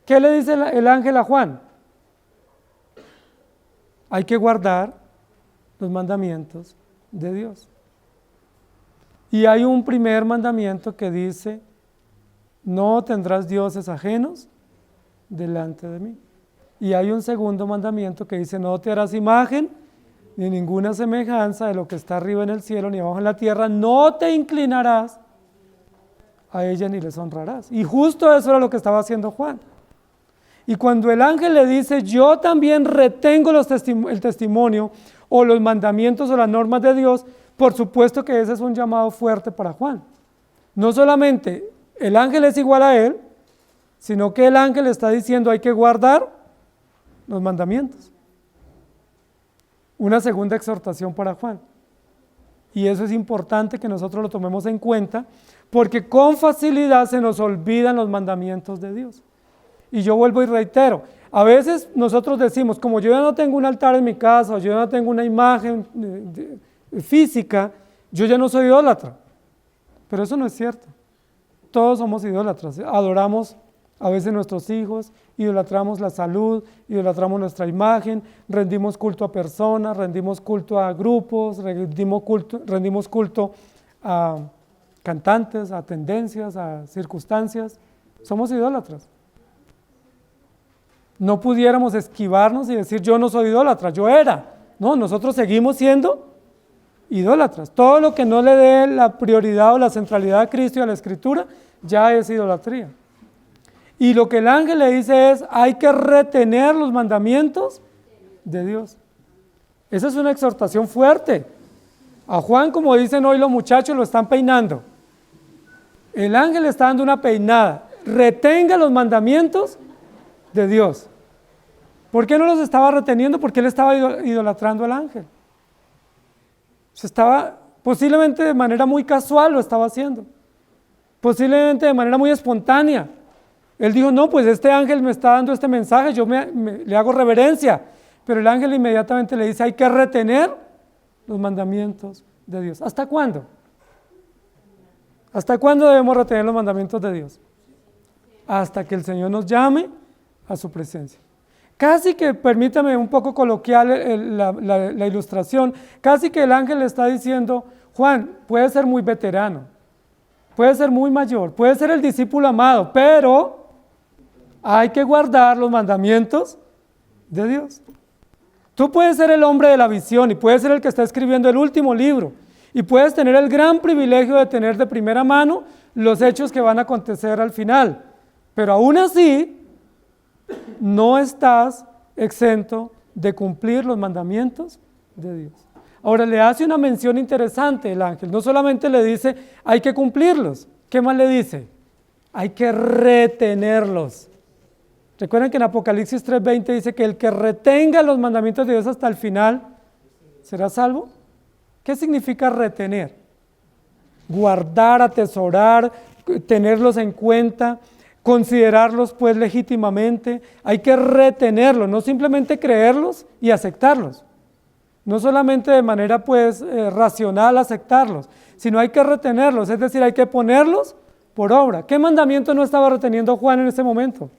¿Qué le dice el ángel a Juan? Hay que guardar los mandamientos de Dios. Y hay un primer mandamiento que dice: no tendrás dioses ajenos delante de mí. Y hay un segundo mandamiento que dice: no te harás imagen ni ninguna semejanza de lo que está arriba en el cielo ni abajo en la tierra, no te inclinarás a ella ni les honrarás. Y justo eso era lo que estaba haciendo Juan. Y cuando el ángel le dice: yo también retengo el testimonio o los mandamientos o las normas de Dios, por supuesto que ese es un llamado fuerte para Juan. No solamente el ángel es igual a él, sino que el ángel está diciendo: hay que guardar los mandamientos. Una segunda exhortación para Juan. Y eso es importante que nosotros lo tomemos en cuenta, porque con facilidad se nos olvidan los mandamientos de Dios. Y yo vuelvo y reitero, a veces nosotros decimos: como yo ya no tengo un altar en mi casa, o yo ya no tengo una imagen física, yo ya no soy idólatra. Pero eso no es cierto. Todos somos idólatras, adoramos a veces nuestros hijos, idolatramos la salud, idolatramos nuestra imagen, rendimos culto a personas, rendimos culto a grupos, rendimos culto a cantantes, a tendencias, a circunstancias. Somos idólatras. no pudiéramos esquivarnos y decir yo no soy idólatra, yo era. No, nosotros seguimos siendo idólatras. Todo lo que no le dé la prioridad o la centralidad a Cristo y a la Escritura ya es idolatría. Y lo que el ángel le dice es, hay que retener los mandamientos de Dios. Esa es una exhortación fuerte. A Juan, como dicen hoy los muchachos, lo están peinando. El ángel le está dando una peinada. Retenga los mandamientos de Dios. ¿Por qué no los estaba reteniendo? Porque él estaba idolatrando al ángel. Posiblemente de manera muy casual lo estaba haciendo. Posiblemente de manera muy espontánea. Él dijo, no, pues este ángel me está dando este mensaje, yo le hago reverencia. Pero el ángel inmediatamente le dice, hay que retener los mandamientos de Dios. ¿Hasta cuándo? ¿Hasta cuándo debemos retener los mandamientos de Dios? Hasta que el Señor nos llame a su presencia. Casi que, permítame un poco coloquial la ilustración, casi que el ángel le está diciendo, Juan, puede ser muy veterano, puede ser muy mayor, puede ser el discípulo amado, pero hay que guardar los mandamientos de Dios. Tú puedes ser el hombre de la visión y puedes ser el que está escribiendo el último libro y puedes tener el gran privilegio de tener de primera mano los hechos que van a acontecer al final, pero aún así no estás exento de cumplir los mandamientos de Dios. Ahora le hace una mención interesante el ángel, no solamente le dice hay que cumplirlos, ¿qué más le dice? Hay que retenerlos. Recuerden que en Apocalipsis 3:20 dice que el que retenga los mandamientos de Dios hasta el final, ¿será salvo? ¿Qué significa retener? Guardar, atesorar, tenerlos en cuenta, considerarlos pues legítimamente. Hay que retenerlos, no simplemente creerlos y aceptarlos. No solamente de manera pues racional aceptarlos, sino hay que retenerlos, es decir, hay que ponerlos por obra. ¿Qué mandamiento no estaba reteniendo Juan en ese momento?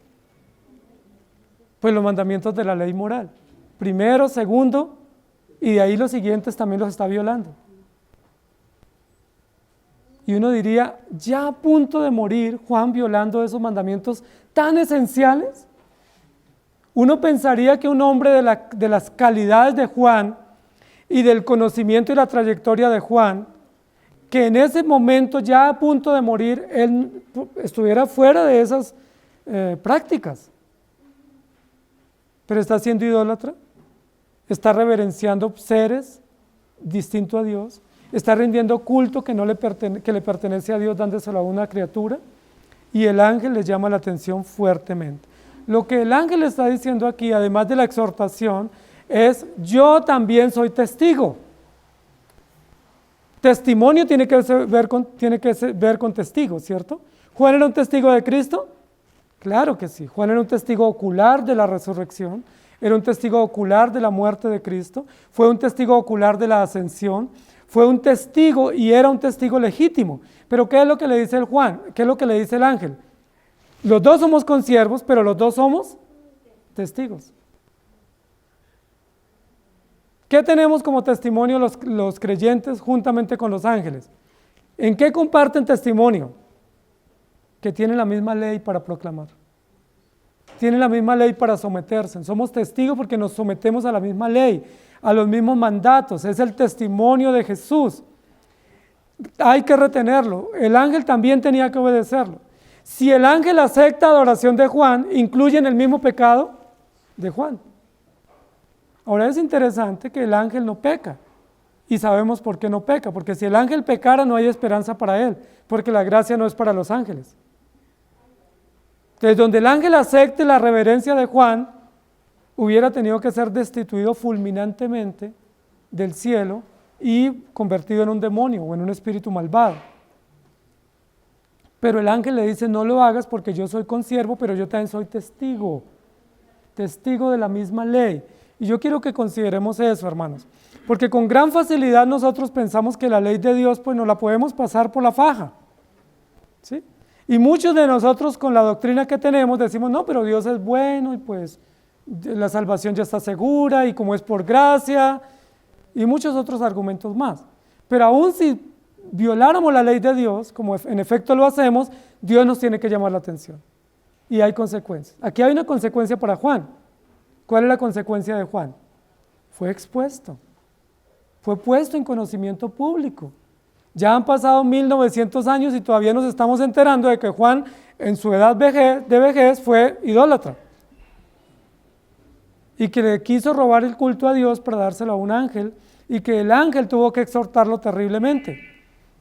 Pues los mandamientos de la ley moral. Primero, segundo, y de ahí los siguientes también los está violando. Y uno diría, ya a punto de morir, Juan violando esos mandamientos tan esenciales. Uno pensaría que un hombre de las calidades de Juan y del conocimiento y la trayectoria de Juan, que en ese momento ya a punto de morir, él estuviera fuera de esas prácticas. Pero está siendo idólatra, está reverenciando seres distintos a Dios, está rindiendo culto que le pertenece a Dios dándoselo a una criatura, y el ángel le llama la atención fuertemente. Lo que el ángel le está diciendo aquí, además de la exhortación, es yo también soy testigo. Testimonio tiene que ver con testigo, ¿cierto? ¿Juan era un testigo de Cristo? Claro que sí. Juan era un testigo ocular de la resurrección, era un testigo ocular de la muerte de Cristo, fue un testigo ocular de la ascensión, fue un testigo y era un testigo legítimo. Pero ¿qué es lo que le dice el Juan? ¿Qué es lo que le dice el ángel? Los dos somos consiervos, pero los dos somos testigos. ¿Qué tenemos como testimonio los creyentes juntamente con los ángeles? ¿En qué comparten testimonio? Que tienen la misma ley para proclamar. Tienen la misma ley para someterse. Somos testigos porque nos sometemos a la misma ley, a los mismos mandatos. Es el testimonio de Jesús. Hay que retenerlo. El ángel también tenía que obedecerlo. Si el ángel acepta adoración de Juan, incluye en el mismo pecado de Juan. Ahora es interesante que el ángel no peca. Y sabemos por qué no peca. Porque si el ángel pecara no hay esperanza para él. Porque la gracia no es para los ángeles. Entonces, donde el ángel acepte la reverencia de Juan, hubiera tenido que ser destituido fulminantemente del cielo y convertido en un demonio o en un espíritu malvado. Pero el ángel le dice, no lo hagas porque yo soy consiervo, pero yo también soy testigo de la misma ley. Y yo quiero que consideremos eso, hermanos, porque con gran facilidad nosotros pensamos que la ley de Dios pues nos la podemos pasar por la faja, ¿sí? Y muchos de nosotros con la doctrina que tenemos decimos, no, pero Dios es bueno y pues la salvación ya está segura y como es por gracia y muchos otros argumentos más. Pero aún si violáramos la ley de Dios, como en efecto lo hacemos, Dios nos tiene que llamar la atención. y hay consecuencias. Aquí hay una consecuencia para Juan. ¿Cuál es la consecuencia de Juan? Fue expuesto, fue puesto en conocimiento público. Ya han pasado 1900 años y todavía nos estamos enterando de que Juan en su edad de vejez fue idólatra y que le quiso robar el culto a Dios para dárselo a un ángel y que el ángel tuvo que exhortarlo terriblemente.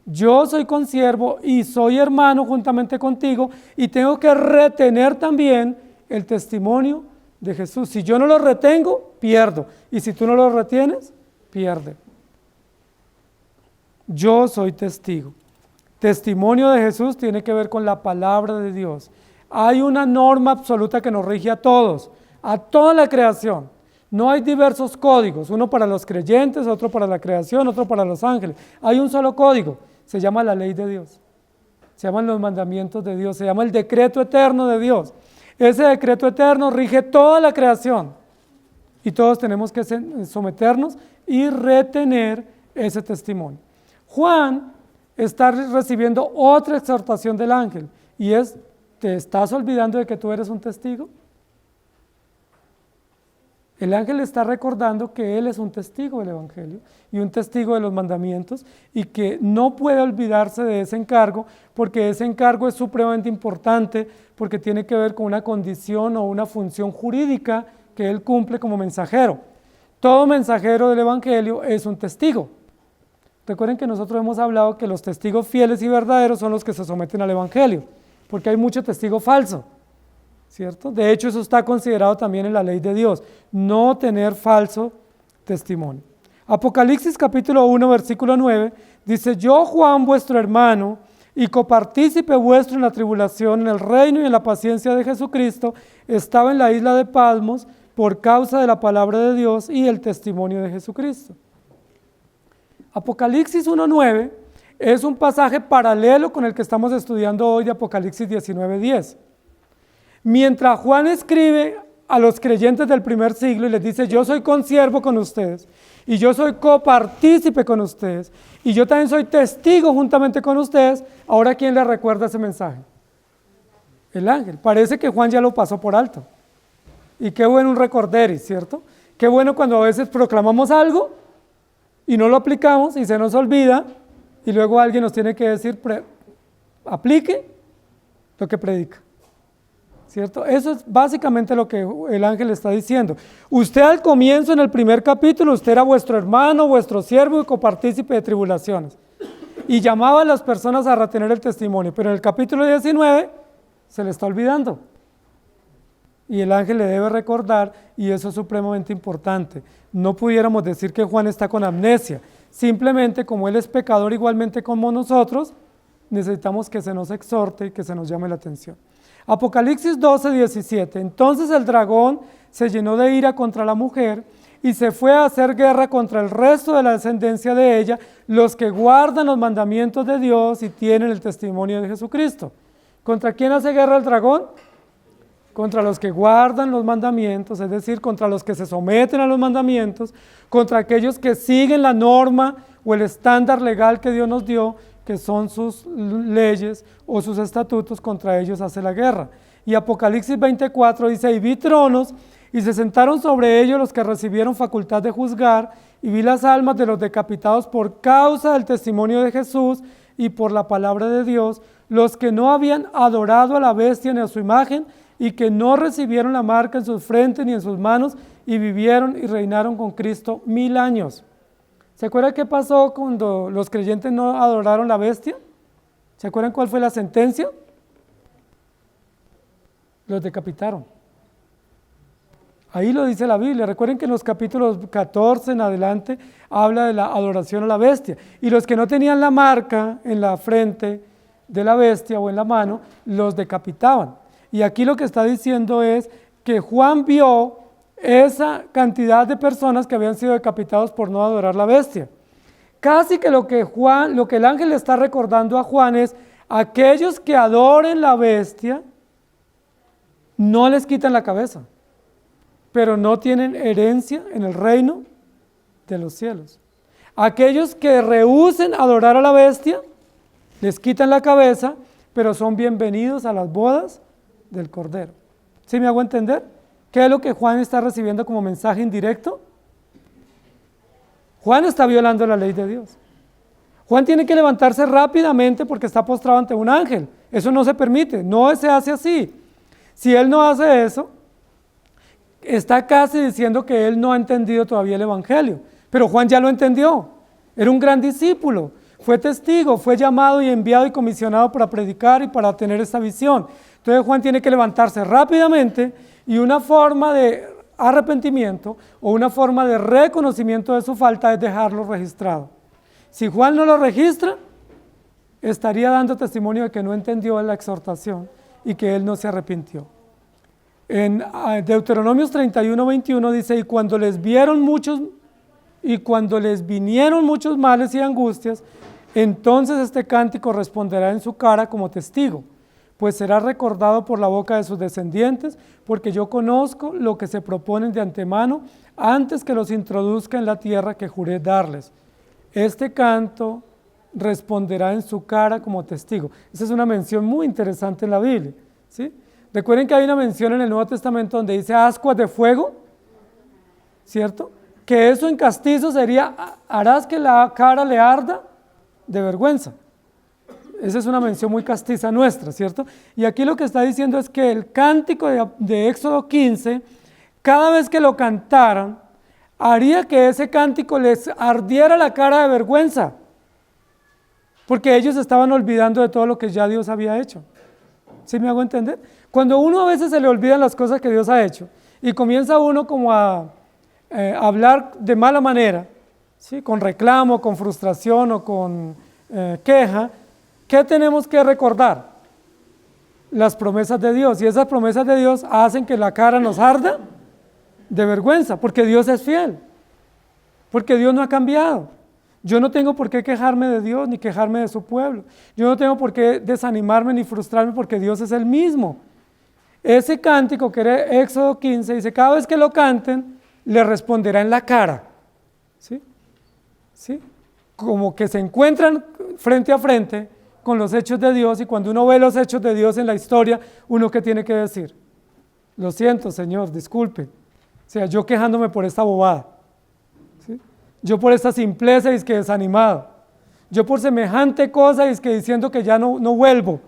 Yo soy consiervo y soy hermano juntamente contigo y tengo que retener también el testimonio de Jesús. Si yo no lo retengo, pierdo. Y si tú no lo retienes, pierde. Yo soy testigo. Testimonio de Jesús tiene que ver con la palabra de Dios. Hay una norma absoluta que nos rige a todos, a toda la creación. No hay diversos códigos, uno para los creyentes, otro para la creación, otro para los ángeles. Hay un solo código, se llama la ley de Dios. Se llaman los mandamientos de Dios, se llama el decreto eterno de Dios. Ese decreto eterno rige toda la creación y todos tenemos que someternos y retener ese testimonio. Juan está recibiendo otra exhortación del ángel y es, ¿te estás olvidando de que tú eres un testigo? El ángel está recordando que él es un testigo del evangelio y un testigo de los mandamientos y que no puede olvidarse de ese encargo porque ese encargo es supremamente importante porque tiene que ver con una condición o una función jurídica que él cumple como mensajero. Todo mensajero del evangelio es un testigo. Recuerden que nosotros hemos hablado que los testigos fieles y verdaderos son los que se someten al evangelio, porque hay mucho testigo falso, ¿cierto? De hecho, eso está considerado también en la ley de Dios, no tener falso testimonio. Apocalipsis capítulo 1, versículo 9, dice, yo Juan, vuestro hermano, y copartícipe vuestro en la tribulación, en el reino y en la paciencia de Jesucristo, estaba en la isla de Patmos por causa de la palabra de Dios y el testimonio de Jesucristo. Apocalipsis 1.9 es un pasaje paralelo con el que estamos estudiando hoy de Apocalipsis 19.10. Mientras Juan escribe a los creyentes del primer siglo y les dice, yo soy consiervo con ustedes, y yo soy copartícipe con ustedes, y yo también soy testigo juntamente con ustedes, ahora ¿quién le recuerda ese mensaje? El ángel. Parece que Juan ya lo pasó por alto. Y qué bueno un recorderis, ¿cierto? Qué bueno cuando a veces proclamamos algo y no lo aplicamos y se nos olvida y luego alguien nos tiene que decir, aplique lo que predica, ¿cierto? Eso es básicamente lo que el ángel está diciendo. Usted al comienzo, en el primer capítulo, usted era vuestro hermano, vuestro siervo y copartícipe de tribulaciones y llamaba a las personas a retener el testimonio, pero en el capítulo 19 se le está olvidando. Y el ángel le debe recordar, y eso es supremamente importante. No pudiéramos decir que Juan está con amnesia, simplemente como él es pecador igualmente como nosotros, necesitamos que se nos exhorte y que se nos llame la atención. Apocalipsis 12:17, entonces el dragón se llenó de ira contra la mujer y se fue a hacer guerra contra el resto de la descendencia de ella, los que guardan los mandamientos de Dios y tienen el testimonio de Jesucristo. ¿Contra quién hace guerra el dragón? Contra los que guardan los mandamientos, es decir, contra los que se someten a los mandamientos, contra aquellos que siguen la norma o el estándar legal que Dios nos dio, que son sus leyes o sus estatutos, contra ellos hace la guerra. Y Apocalipsis 24 dice, y vi tronos, y se sentaron sobre ellos los que recibieron facultad de juzgar, y vi las almas de los decapitados por causa del testimonio de Jesús y por la palabra de Dios, los que no habían adorado a la bestia ni a su imagen, y que no recibieron la marca en sus frentes ni en sus manos, y vivieron y reinaron con Cristo 1000 años. ¿Se acuerdan qué pasó cuando los creyentes no adoraron la bestia? ¿Se acuerdan cuál fue la sentencia? Los decapitaron. Ahí lo dice la Biblia. Recuerden que en los capítulos 14 en adelante habla de la adoración a la bestia. Y los que no tenían la marca en la frente de la bestia o en la mano, los decapitaban. Y aquí lo que está diciendo es que Juan vio esa cantidad de personas que habían sido decapitados por no adorar la bestia. Casi que lo que el ángel le está recordando a Juan es, aquellos que adoren la bestia, no les quitan la cabeza, pero no tienen herencia en el reino de los cielos. Aquellos que rehúsen adorar a la bestia, les quitan la cabeza, pero son bienvenidos a las bodas del Cordero. ¿Sí me hago entender? ¿Qué es lo que Juan está recibiendo como mensaje indirecto? Juan está violando la ley de Dios. Juan tiene que levantarse rápidamente porque está postrado ante un ángel. Eso no se permite, no se hace así. Si él no hace eso, está casi diciendo que él no ha entendido todavía el Evangelio. Pero Juan ya lo entendió. Era un gran discípulo, fue testigo, fue llamado y enviado y comisionado para predicar y para tener esta visión. Entonces Juan tiene que levantarse rápidamente y una forma de arrepentimiento o una forma de reconocimiento de su falta es dejarlo registrado. Si Juan no lo registra, estaría dando testimonio de que no entendió la exhortación y que él no se arrepintió. En Deuteronomios 31:21 dice, y cuando les vinieron muchos males y angustias, entonces este cántico responderá en su cara como testigo, pues será recordado por la boca de sus descendientes, porque yo conozco lo que se proponen de antemano, antes que los introduzca en la tierra que juré darles. Este canto responderá en su cara como testigo. Esa es una mención muy interesante en la Biblia, ¿sí? Recuerden que hay una mención en el Nuevo Testamento donde dice ascuas de fuego, ¿cierto? Que eso en castizo sería, harás que la cara le arda de vergüenza. Esa es una mención muy castiza nuestra, ¿cierto? Y aquí lo que está diciendo es que el cántico de Éxodo 15, cada vez que lo cantaran, haría que ese cántico les ardiera la cara de vergüenza, porque ellos estaban olvidando de todo lo que ya Dios había hecho. ¿Sí me hago entender? Cuando uno a veces se le olvidan las cosas que Dios ha hecho y comienza uno como a hablar de mala manera, ¿sí? Con reclamo, con frustración o con queja, ¿qué tenemos que recordar? Las promesas de Dios, y esas promesas de Dios hacen que la cara nos arda de vergüenza, porque Dios es fiel, porque Dios no ha cambiado. Yo no tengo por qué quejarme de Dios ni quejarme de su pueblo. Yo no tengo por qué desanimarme ni frustrarme porque Dios es el mismo. Ese cántico que era Éxodo 15 dice, cada vez que lo canten, le responderá en la cara. ¿Sí? ¿Sí? Como que se encuentran frente a frente con los hechos de Dios, y cuando uno ve los hechos de Dios en la historia, uno ¿qué tiene que decir? Lo siento, Señor, disculpe. O sea, yo quejándome por esta bobada. ¿Sí? Yo por esta simpleza y es que desanimado. Yo por semejante cosa y es que diciendo que ya no vuelvo.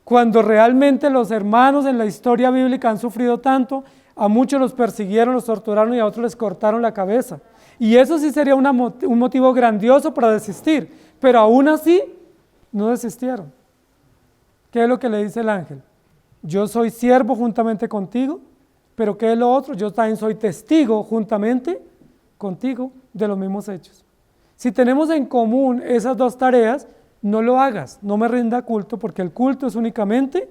Cuando realmente los hermanos en la historia bíblica han sufrido tanto, a muchos los persiguieron, los torturaron y a otros les cortaron la cabeza. Y eso sí sería un motivo grandioso para desistir, pero aún así no desistieron. ¿Qué es lo que le dice el ángel? Yo soy siervo juntamente contigo, pero ¿qué es lo otro? Yo también soy testigo juntamente contigo de los mismos hechos. Si tenemos en común esas dos tareas, no lo hagas, no me rinda culto, porque el culto es únicamente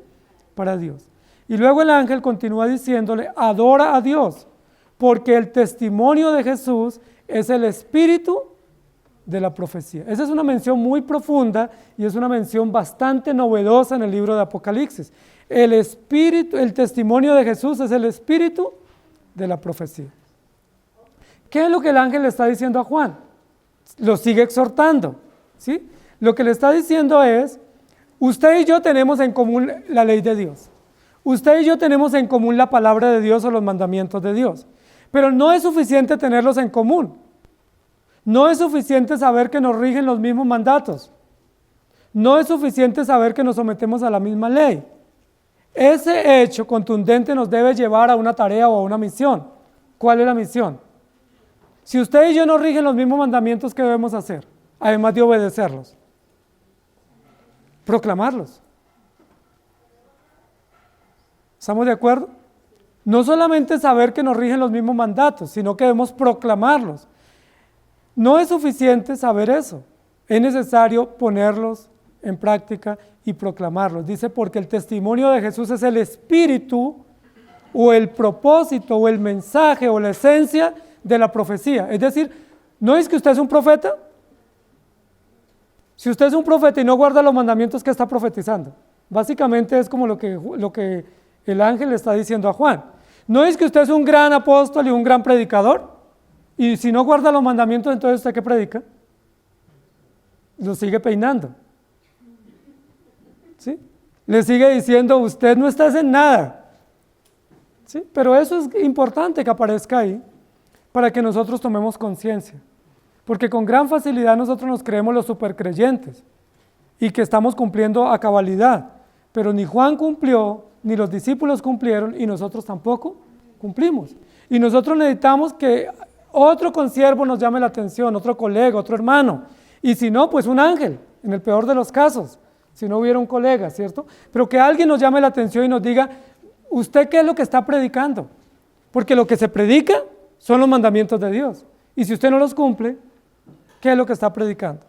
para Dios. Y luego el ángel continúa diciéndole, adora a Dios, porque el testimonio de Jesús es el espíritu de la profecía. Esa es una mención muy profunda y es una mención bastante novedosa en el libro de Apocalipsis. El espíritu, el testimonio de Jesús es el espíritu de la profecía. ¿Qué es lo que el ángel le está diciendo a Juan? Lo sigue exhortando, ¿sí? Lo que le está diciendo es, usted y yo tenemos en común la ley de Dios. Usted y yo tenemos en común la palabra de Dios o los mandamientos de Dios. Pero no es suficiente tenerlos en común. No es suficiente saber que nos rigen los mismos mandatos. No es suficiente saber que nos sometemos a la misma ley. Ese hecho contundente nos debe llevar a una tarea o a una misión. ¿Cuál es la misión? Si usted y yo nos rigen los mismos mandamientos, ¿qué debemos hacer? Además de obedecerlos. Proclamarlos. ¿Estamos de acuerdo? No solamente saber que nos rigen los mismos mandatos, sino que debemos proclamarlos. No es suficiente saber eso. Es necesario ponerlos en práctica y proclamarlos. Dice, porque el testimonio de Jesús es el espíritu o el propósito o el mensaje o la esencia de la profecía. Es decir, ¿no es que usted es un profeta? Si usted es un profeta y no guarda los mandamientos, ¿qué está profetizando? Básicamente es como lo que el ángel le está diciendo a Juan. ¿No es que usted es un gran apóstol y un gran predicador? Y si no guarda los mandamientos, entonces ¿usted qué predica? Lo sigue peinando. ¿Sí? Le sigue diciendo, usted no está en nada. ¿Sí? Pero eso es importante que aparezca ahí para que nosotros tomemos conciencia. Porque con gran facilidad nosotros nos creemos los supercreyentes y que estamos cumpliendo a cabalidad. Pero ni Juan cumplió, ni los discípulos cumplieron y nosotros tampoco cumplimos. Y nosotros necesitamos que otro consiervo nos llame la atención, otro colega, otro hermano. Y si no, pues un ángel, en el peor de los casos, si no hubiera un colega, ¿cierto? Pero que alguien nos llame la atención y nos diga, ¿usted qué es lo que está predicando? Porque lo que se predica son los mandamientos de Dios. Y si usted no los cumple, ¿qué es lo que está predicando?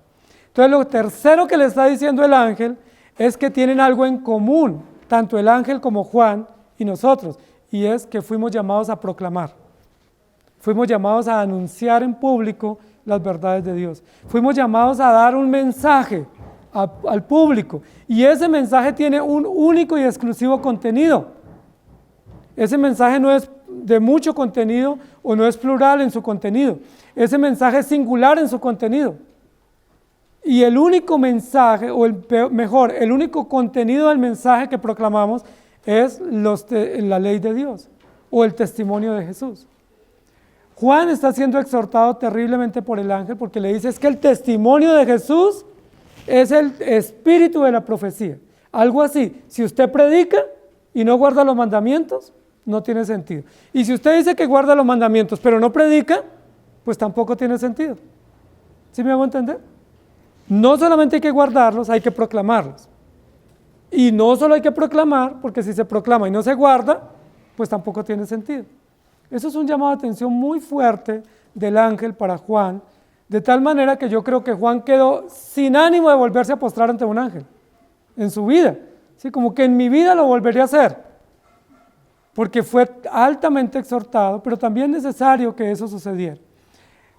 Entonces, lo tercero que le está diciendo el ángel es que tienen algo en común, tanto el ángel como Juan y nosotros, y es que fuimos llamados a proclamar. Fuimos llamados a anunciar en público las verdades de Dios. Fuimos llamados a dar un mensaje al público, y ese mensaje tiene un único y exclusivo contenido. Ese mensaje no es de mucho contenido o no es plural en su contenido. Ese mensaje es singular en su contenido. Y el único mensaje, o el único contenido del mensaje que proclamamos es la ley de Dios o el testimonio de Jesús. Juan está siendo exhortado terriblemente por el ángel porque le dice es que el testimonio de Jesús es el espíritu de la profecía. Algo así, si usted predica y no guarda los mandamientos, no tiene sentido. Y si usted dice que guarda los mandamientos pero no predica, pues tampoco tiene sentido. ¿Sí me hago entender? No solamente hay que guardarlos, hay que proclamarlos. Y no solo hay que proclamar, porque si se proclama y no se guarda, pues tampoco tiene sentido. Eso es un llamado de atención muy fuerte del ángel para Juan, de tal manera que yo creo que Juan quedó sin ánimo de volverse a postrar ante un ángel en su vida. ¿Sí? Como que en mi vida lo volvería a hacer, porque fue altamente exhortado, pero también necesario que eso sucediera.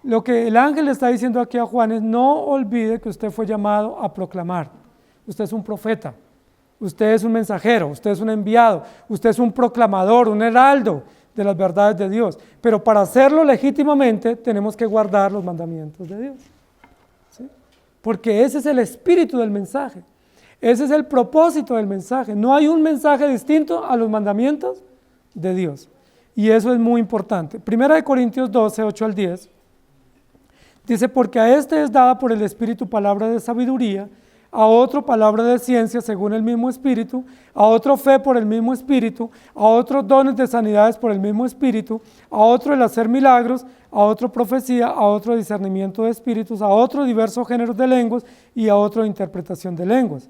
Lo que el ángel le está diciendo aquí a Juan es: no olvide que usted fue llamado a proclamar. Usted es un profeta, usted es un mensajero, usted es un enviado, usted es un proclamador, un heraldo de las verdades de Dios. Pero para hacerlo legítimamente tenemos que guardar los mandamientos de Dios. ¿Sí? Porque ese es el espíritu del mensaje, ese es el propósito del mensaje. No hay un mensaje distinto a los mandamientos de Dios. Y eso es muy importante. Primera de Corintios 12, 8 al 10. Dice, porque a este es dada por el Espíritu palabra de sabiduría, a otro palabra de ciencia según el mismo Espíritu, a otro fe por el mismo Espíritu, a otros dones de sanidades por el mismo Espíritu, a otro el hacer milagros, a otro profecía, a otro discernimiento de espíritus, a otro diversos géneros de lenguas y a otro interpretación de lenguas.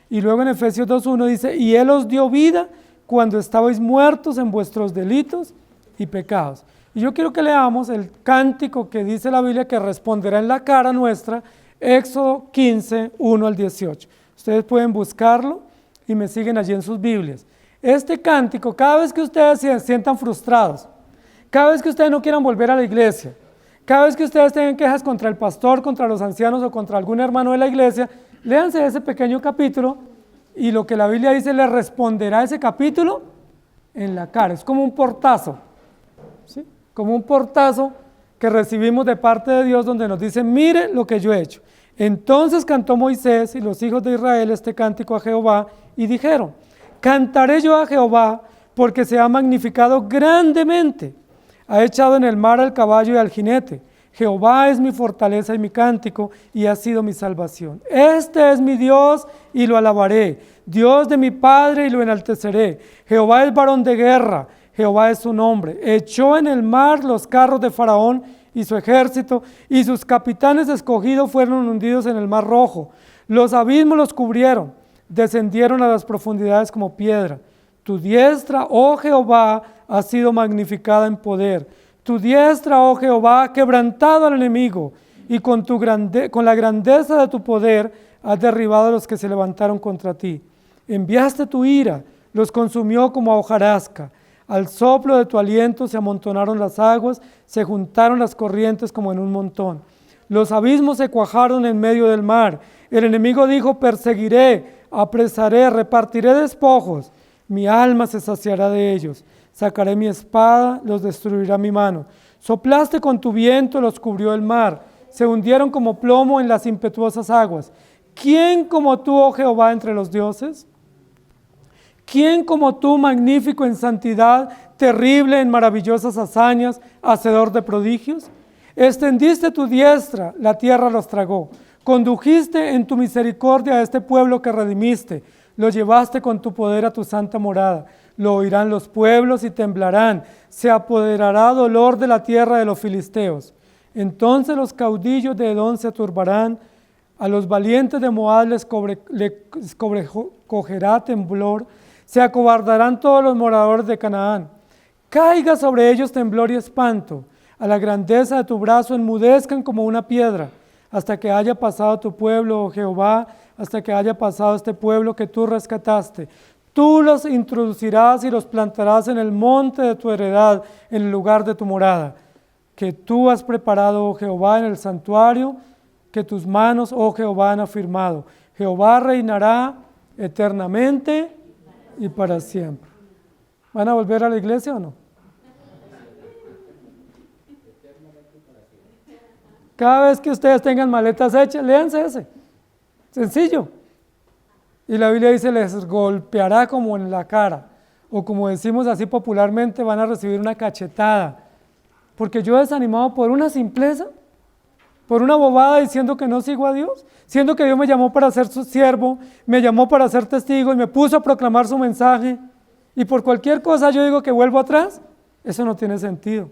Y luego en Efesios 2.1 dice, y Él os dio vida cuando estabais muertos en vuestros delitos y pecados. Y yo quiero que leamos el cántico que dice la Biblia que responderá en la cara nuestra, Éxodo 15, 1 al 18. Ustedes pueden buscarlo y me siguen allí en sus Biblias. Este cántico, cada vez que ustedes se sientan frustrados, cada vez que ustedes no quieran volver a la iglesia, cada vez que ustedes tengan quejas contra el pastor, contra los ancianos o contra algún hermano de la iglesia, léanse ese pequeño capítulo y lo que la Biblia dice le responderá ese capítulo en la cara. Es como un portazo, ¿sí? Como un portazo que recibimos de parte de Dios donde nos dice, mire lo que yo he hecho. Entonces cantó Moisés y los hijos de Israel este cántico a Jehová y dijeron, cantaré yo a Jehová porque se ha magnificado grandemente, ha echado en el mar al caballo y al jinete. Jehová es mi fortaleza y mi cántico y ha sido mi salvación. Este es mi Dios y lo alabaré, Dios de mi Padre y lo enalteceré. Jehová es varón de guerra, Jehová es su nombre. Echó en el mar los carros de Faraón y su ejército, y sus capitanes escogidos fueron hundidos en el mar rojo. Los abismos los cubrieron, descendieron a las profundidades como piedra. Tu diestra, oh Jehová, ha sido magnificada en poder. Tu diestra, oh Jehová, ha quebrantado al enemigo, y con la grandeza de tu poder has derribado a los que se levantaron contra ti. Enviaste tu ira, los consumió como a hojarasca. Al soplo de tu aliento se amontonaron las aguas, se juntaron las corrientes como en un montón. Los abismos se cuajaron en medio del mar. El enemigo dijo, perseguiré, apresaré, repartiré despojos. Mi alma se saciará de ellos. Sacaré mi espada, los destruirá mi mano. Soplaste con tu viento, los cubrió el mar. Se hundieron como plomo en las impetuosas aguas. ¿Quién como tú, oh Jehová, entre los dioses? ¿Quién como tú, magnífico en santidad, terrible en maravillosas hazañas, hacedor de prodigios? Extendiste tu diestra, la tierra los tragó. Condujiste en tu misericordia a este pueblo que redimiste. Lo llevaste con tu poder a tu santa morada. Lo oirán los pueblos y temblarán. Se apoderará dolor de la tierra de los filisteos. Entonces los caudillos de Edom se turbarán. A los valientes de Moab les cogerá temblor. Se acobardarán todos los moradores de Canaán. Caiga sobre ellos temblor y espanto. A la grandeza de tu brazo enmudezcan como una piedra, hasta que haya pasado tu pueblo, oh Jehová, hasta que haya pasado este pueblo que tú rescataste. Tú los introducirás y los plantarás en el monte de tu heredad, en el lugar de tu morada, que tú has preparado, oh Jehová, en el santuario, que tus manos, oh Jehová, han afirmado. Jehová reinará eternamente y para siempre. ¿Van a volver a la iglesia o no? Cada vez que ustedes tengan maletas hechas, léanse ese. Sencillo. Y la Biblia dice, les golpeará como en la cara. O como decimos así popularmente, van a recibir una cachetada. Porque yo desanimado por una simpleza, por una bobada diciendo que no sigo a Dios, siendo que Dios me llamó para ser su siervo, me llamó para ser testigo y me puso a proclamar su mensaje. Y por cualquier cosa yo digo que vuelvo atrás, eso no tiene sentido.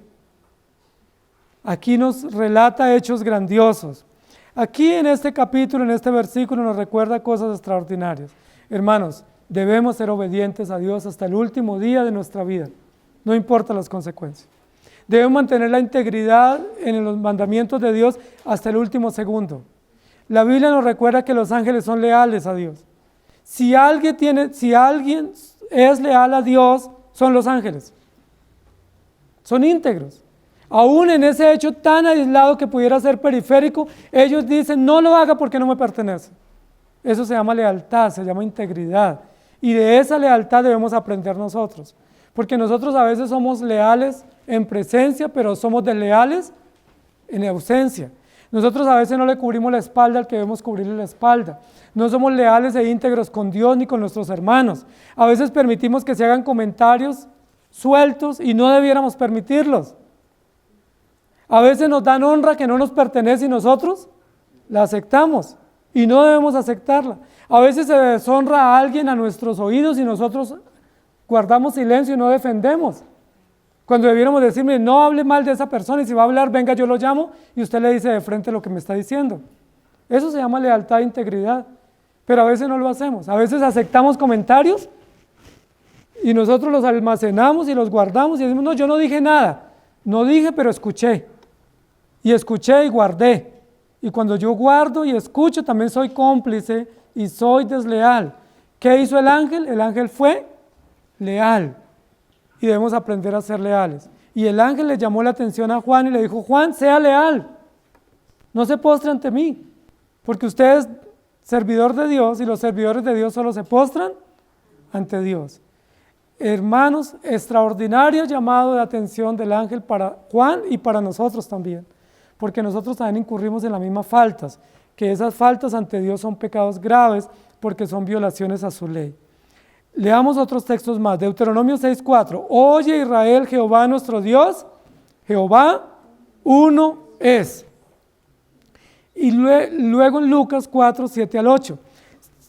Aquí nos relata hechos grandiosos. Aquí en este capítulo, en este versículo, nos recuerda cosas extraordinarias. Hermanos, debemos ser obedientes a Dios hasta el último día de nuestra vida, no importa las consecuencias. Debemos mantener la integridad en los mandamientos de Dios hasta el último segundo. La Biblia nos recuerda que los ángeles son leales a Dios. Si alguien es leal a Dios, son los ángeles. Son íntegros. Aún en ese hecho tan aislado que pudiera ser periférico, ellos dicen, no lo haga porque no me pertenece. Eso se llama lealtad, se llama integridad. Y de esa lealtad debemos aprender nosotros. Porque nosotros a veces somos leales en presencia, pero somos desleales en ausencia. Nosotros a veces no le cubrimos la espalda al que debemos cubrirle la espalda. No somos leales e íntegros con Dios ni con nuestros hermanos. A veces permitimos que se hagan comentarios sueltos y no debiéramos permitirlos. A veces nos dan honra que no nos pertenece y nosotros la aceptamos y no debemos aceptarla. A veces se deshonra a alguien a nuestros oídos y nosotros guardamos silencio y no defendemos. Cuando debiéramos decirle, no hable mal de esa persona y si va a hablar, venga, yo lo llamo y usted le dice de frente lo que me está diciendo. Eso se llama lealtad e integridad, pero a veces no lo hacemos. A veces aceptamos comentarios y nosotros los almacenamos y los guardamos y decimos, no, yo no dije nada. No dije, pero escuché. Y escuché y guardé. Y cuando yo guardo y escucho, también soy cómplice y soy desleal. ¿Qué hizo el ángel? El ángel fue leal. Y debemos aprender a ser leales. Y el ángel le llamó la atención a Juan y le dijo, Juan, sea leal. No se postre ante mí. Porque usted es servidor de Dios y los servidores de Dios solo se postran ante Dios. Hermanos, extraordinario llamado de atención del ángel para Juan y para nosotros también, porque nosotros también incurrimos en las mismas faltas, que esas faltas ante Dios son pecados graves porque son violaciones a su ley. Leamos otros textos más. Deuteronomio 6:4. Oye Israel, Jehová nuestro Dios, Jehová uno es. Y luego en Lucas 4:7-8.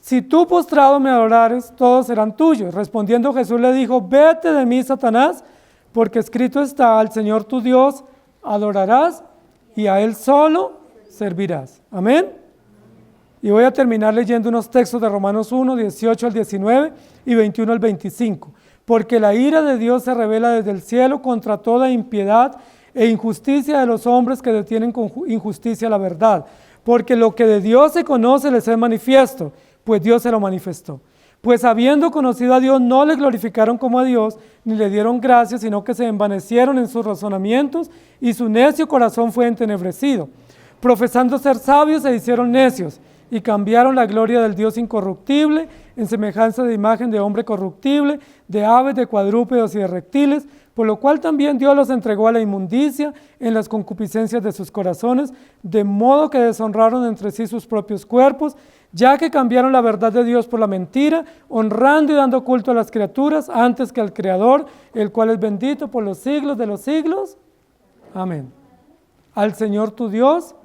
Si tú postrado me adorares, todos serán tuyos. Respondiendo Jesús le dijo, vete de mí, Satanás, porque escrito está, al Señor tu Dios adorarás y a Él solo servirás. Amén. Y voy a terminar leyendo unos textos de Romanos 1, 18 al 19 y 21 al 25. Porque la ira de Dios se revela desde el cielo contra toda impiedad e injusticia de los hombres que detienen con injusticia la verdad. Porque lo que de Dios se conoce les es manifiesto, pues Dios se lo manifestó. Pues habiendo conocido a Dios, no le glorificaron como a Dios, ni le dieron gracias, sino que se envanecieron en sus razonamientos, y su necio corazón fue entenebrecido. Profesando ser sabios, se hicieron necios, y cambiaron la gloria del Dios incorruptible, en semejanza de imagen de hombre corruptible, de aves, de cuadrúpedos y de reptiles, por lo cual también Dios los entregó a la inmundicia en las concupiscencias de sus corazones, de modo que deshonraron entre sí sus propios cuerpos, ya que cambiaron la verdad de Dios por la mentira, honrando y dando culto a las criaturas antes que al Creador, el cual es bendito por los siglos de los siglos. Amén. Al Señor tu Dios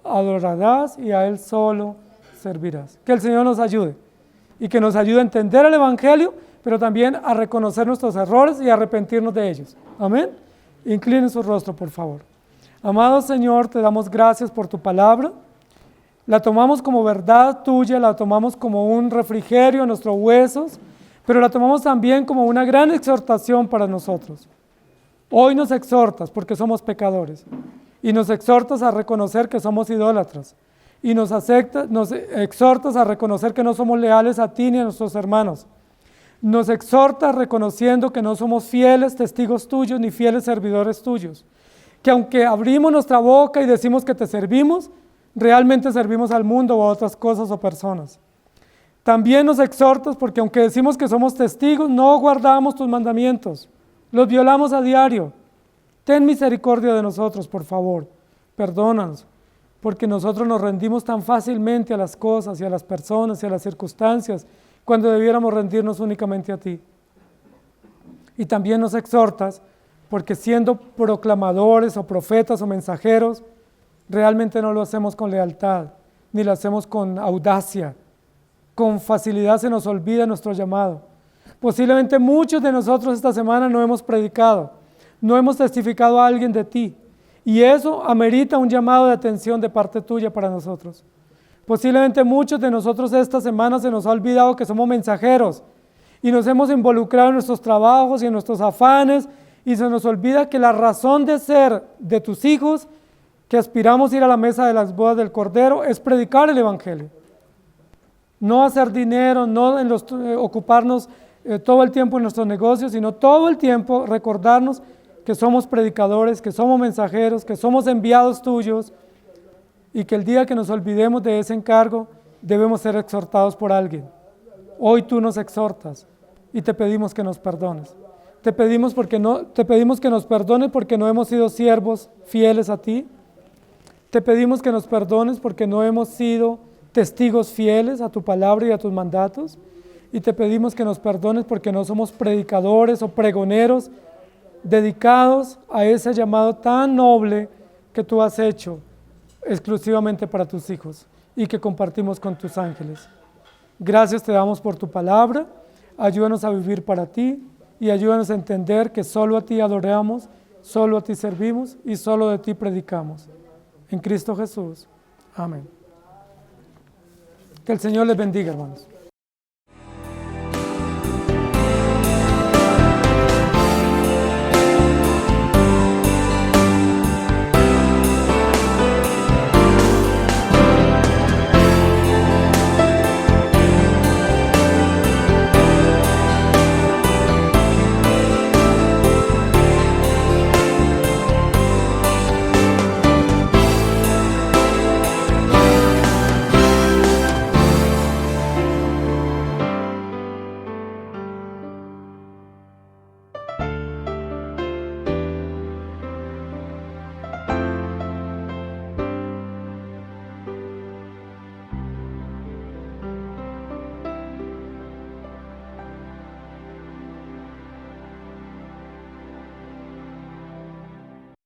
adorarás y a Él solo servirás. Que el Señor nos ayude y que nos ayude a entender el Evangelio, pero también a reconocer nuestros errores y a arrepentirnos de ellos. Amén. Inclinen su rostro, por favor. Amado Señor, te damos gracias por tu palabra. La tomamos como verdad tuya, la tomamos como un refrigerio en nuestros huesos, pero la tomamos también como una gran exhortación para nosotros. Hoy nos exhortas porque somos pecadores y nos exhortas a reconocer que somos idólatras y nos exhortas a reconocer que no somos leales a ti ni a nuestros hermanos. Nos exhortas reconociendo que no somos fieles testigos tuyos ni fieles servidores tuyos, que aunque abrimos nuestra boca y decimos que te servimos, realmente servimos al mundo o a otras cosas o personas. También nos exhortas porque aunque decimos que somos testigos, no guardamos tus mandamientos, los violamos a diario. Ten misericordia de nosotros, por favor, perdónanos, porque nosotros nos rendimos tan fácilmente a las cosas y a las personas y a las circunstancias, cuando debiéramos rendirnos únicamente a ti. Y también nos exhortas, porque siendo proclamadores o profetas o mensajeros, realmente no lo hacemos con lealtad, ni lo hacemos con audacia. Con facilidad se nos olvida nuestro llamado. Posiblemente muchos de nosotros esta semana no hemos predicado, no hemos testificado a alguien de ti, y eso amerita un llamado de atención de parte tuya para nosotros. Posiblemente muchos de nosotros esta semana se nos ha olvidado que somos mensajeros, y nos hemos involucrado en nuestros trabajos y en nuestros afanes, y se nos olvida que la razón de ser de tus hijos, que aspiramos a ir a la mesa de las bodas del Cordero, es predicar el Evangelio. No hacer dinero, no ocuparnos todo el tiempo en nuestros negocios, sino todo el tiempo recordarnos que somos predicadores, que somos mensajeros, que somos enviados tuyos, y que el día que nos olvidemos de ese encargo, debemos ser exhortados por alguien. Hoy tú nos exhortas y te pedimos que nos perdones. Te pedimos que nos perdones porque no hemos sido siervos fieles a ti. Te pedimos que nos perdones porque no hemos sido testigos fieles a tu palabra y a tus mandatos. Y te pedimos que nos perdones porque no somos predicadores o pregoneros dedicados a ese llamado tan noble que tú has hecho exclusivamente para tus hijos y que compartimos con tus ángeles. Gracias te damos por tu palabra, ayúdanos a vivir para ti y ayúdanos a entender que solo a ti adoramos, solo a ti servimos y solo de ti predicamos. En Cristo Jesús. Amén. Que el Señor les bendiga, hermanos.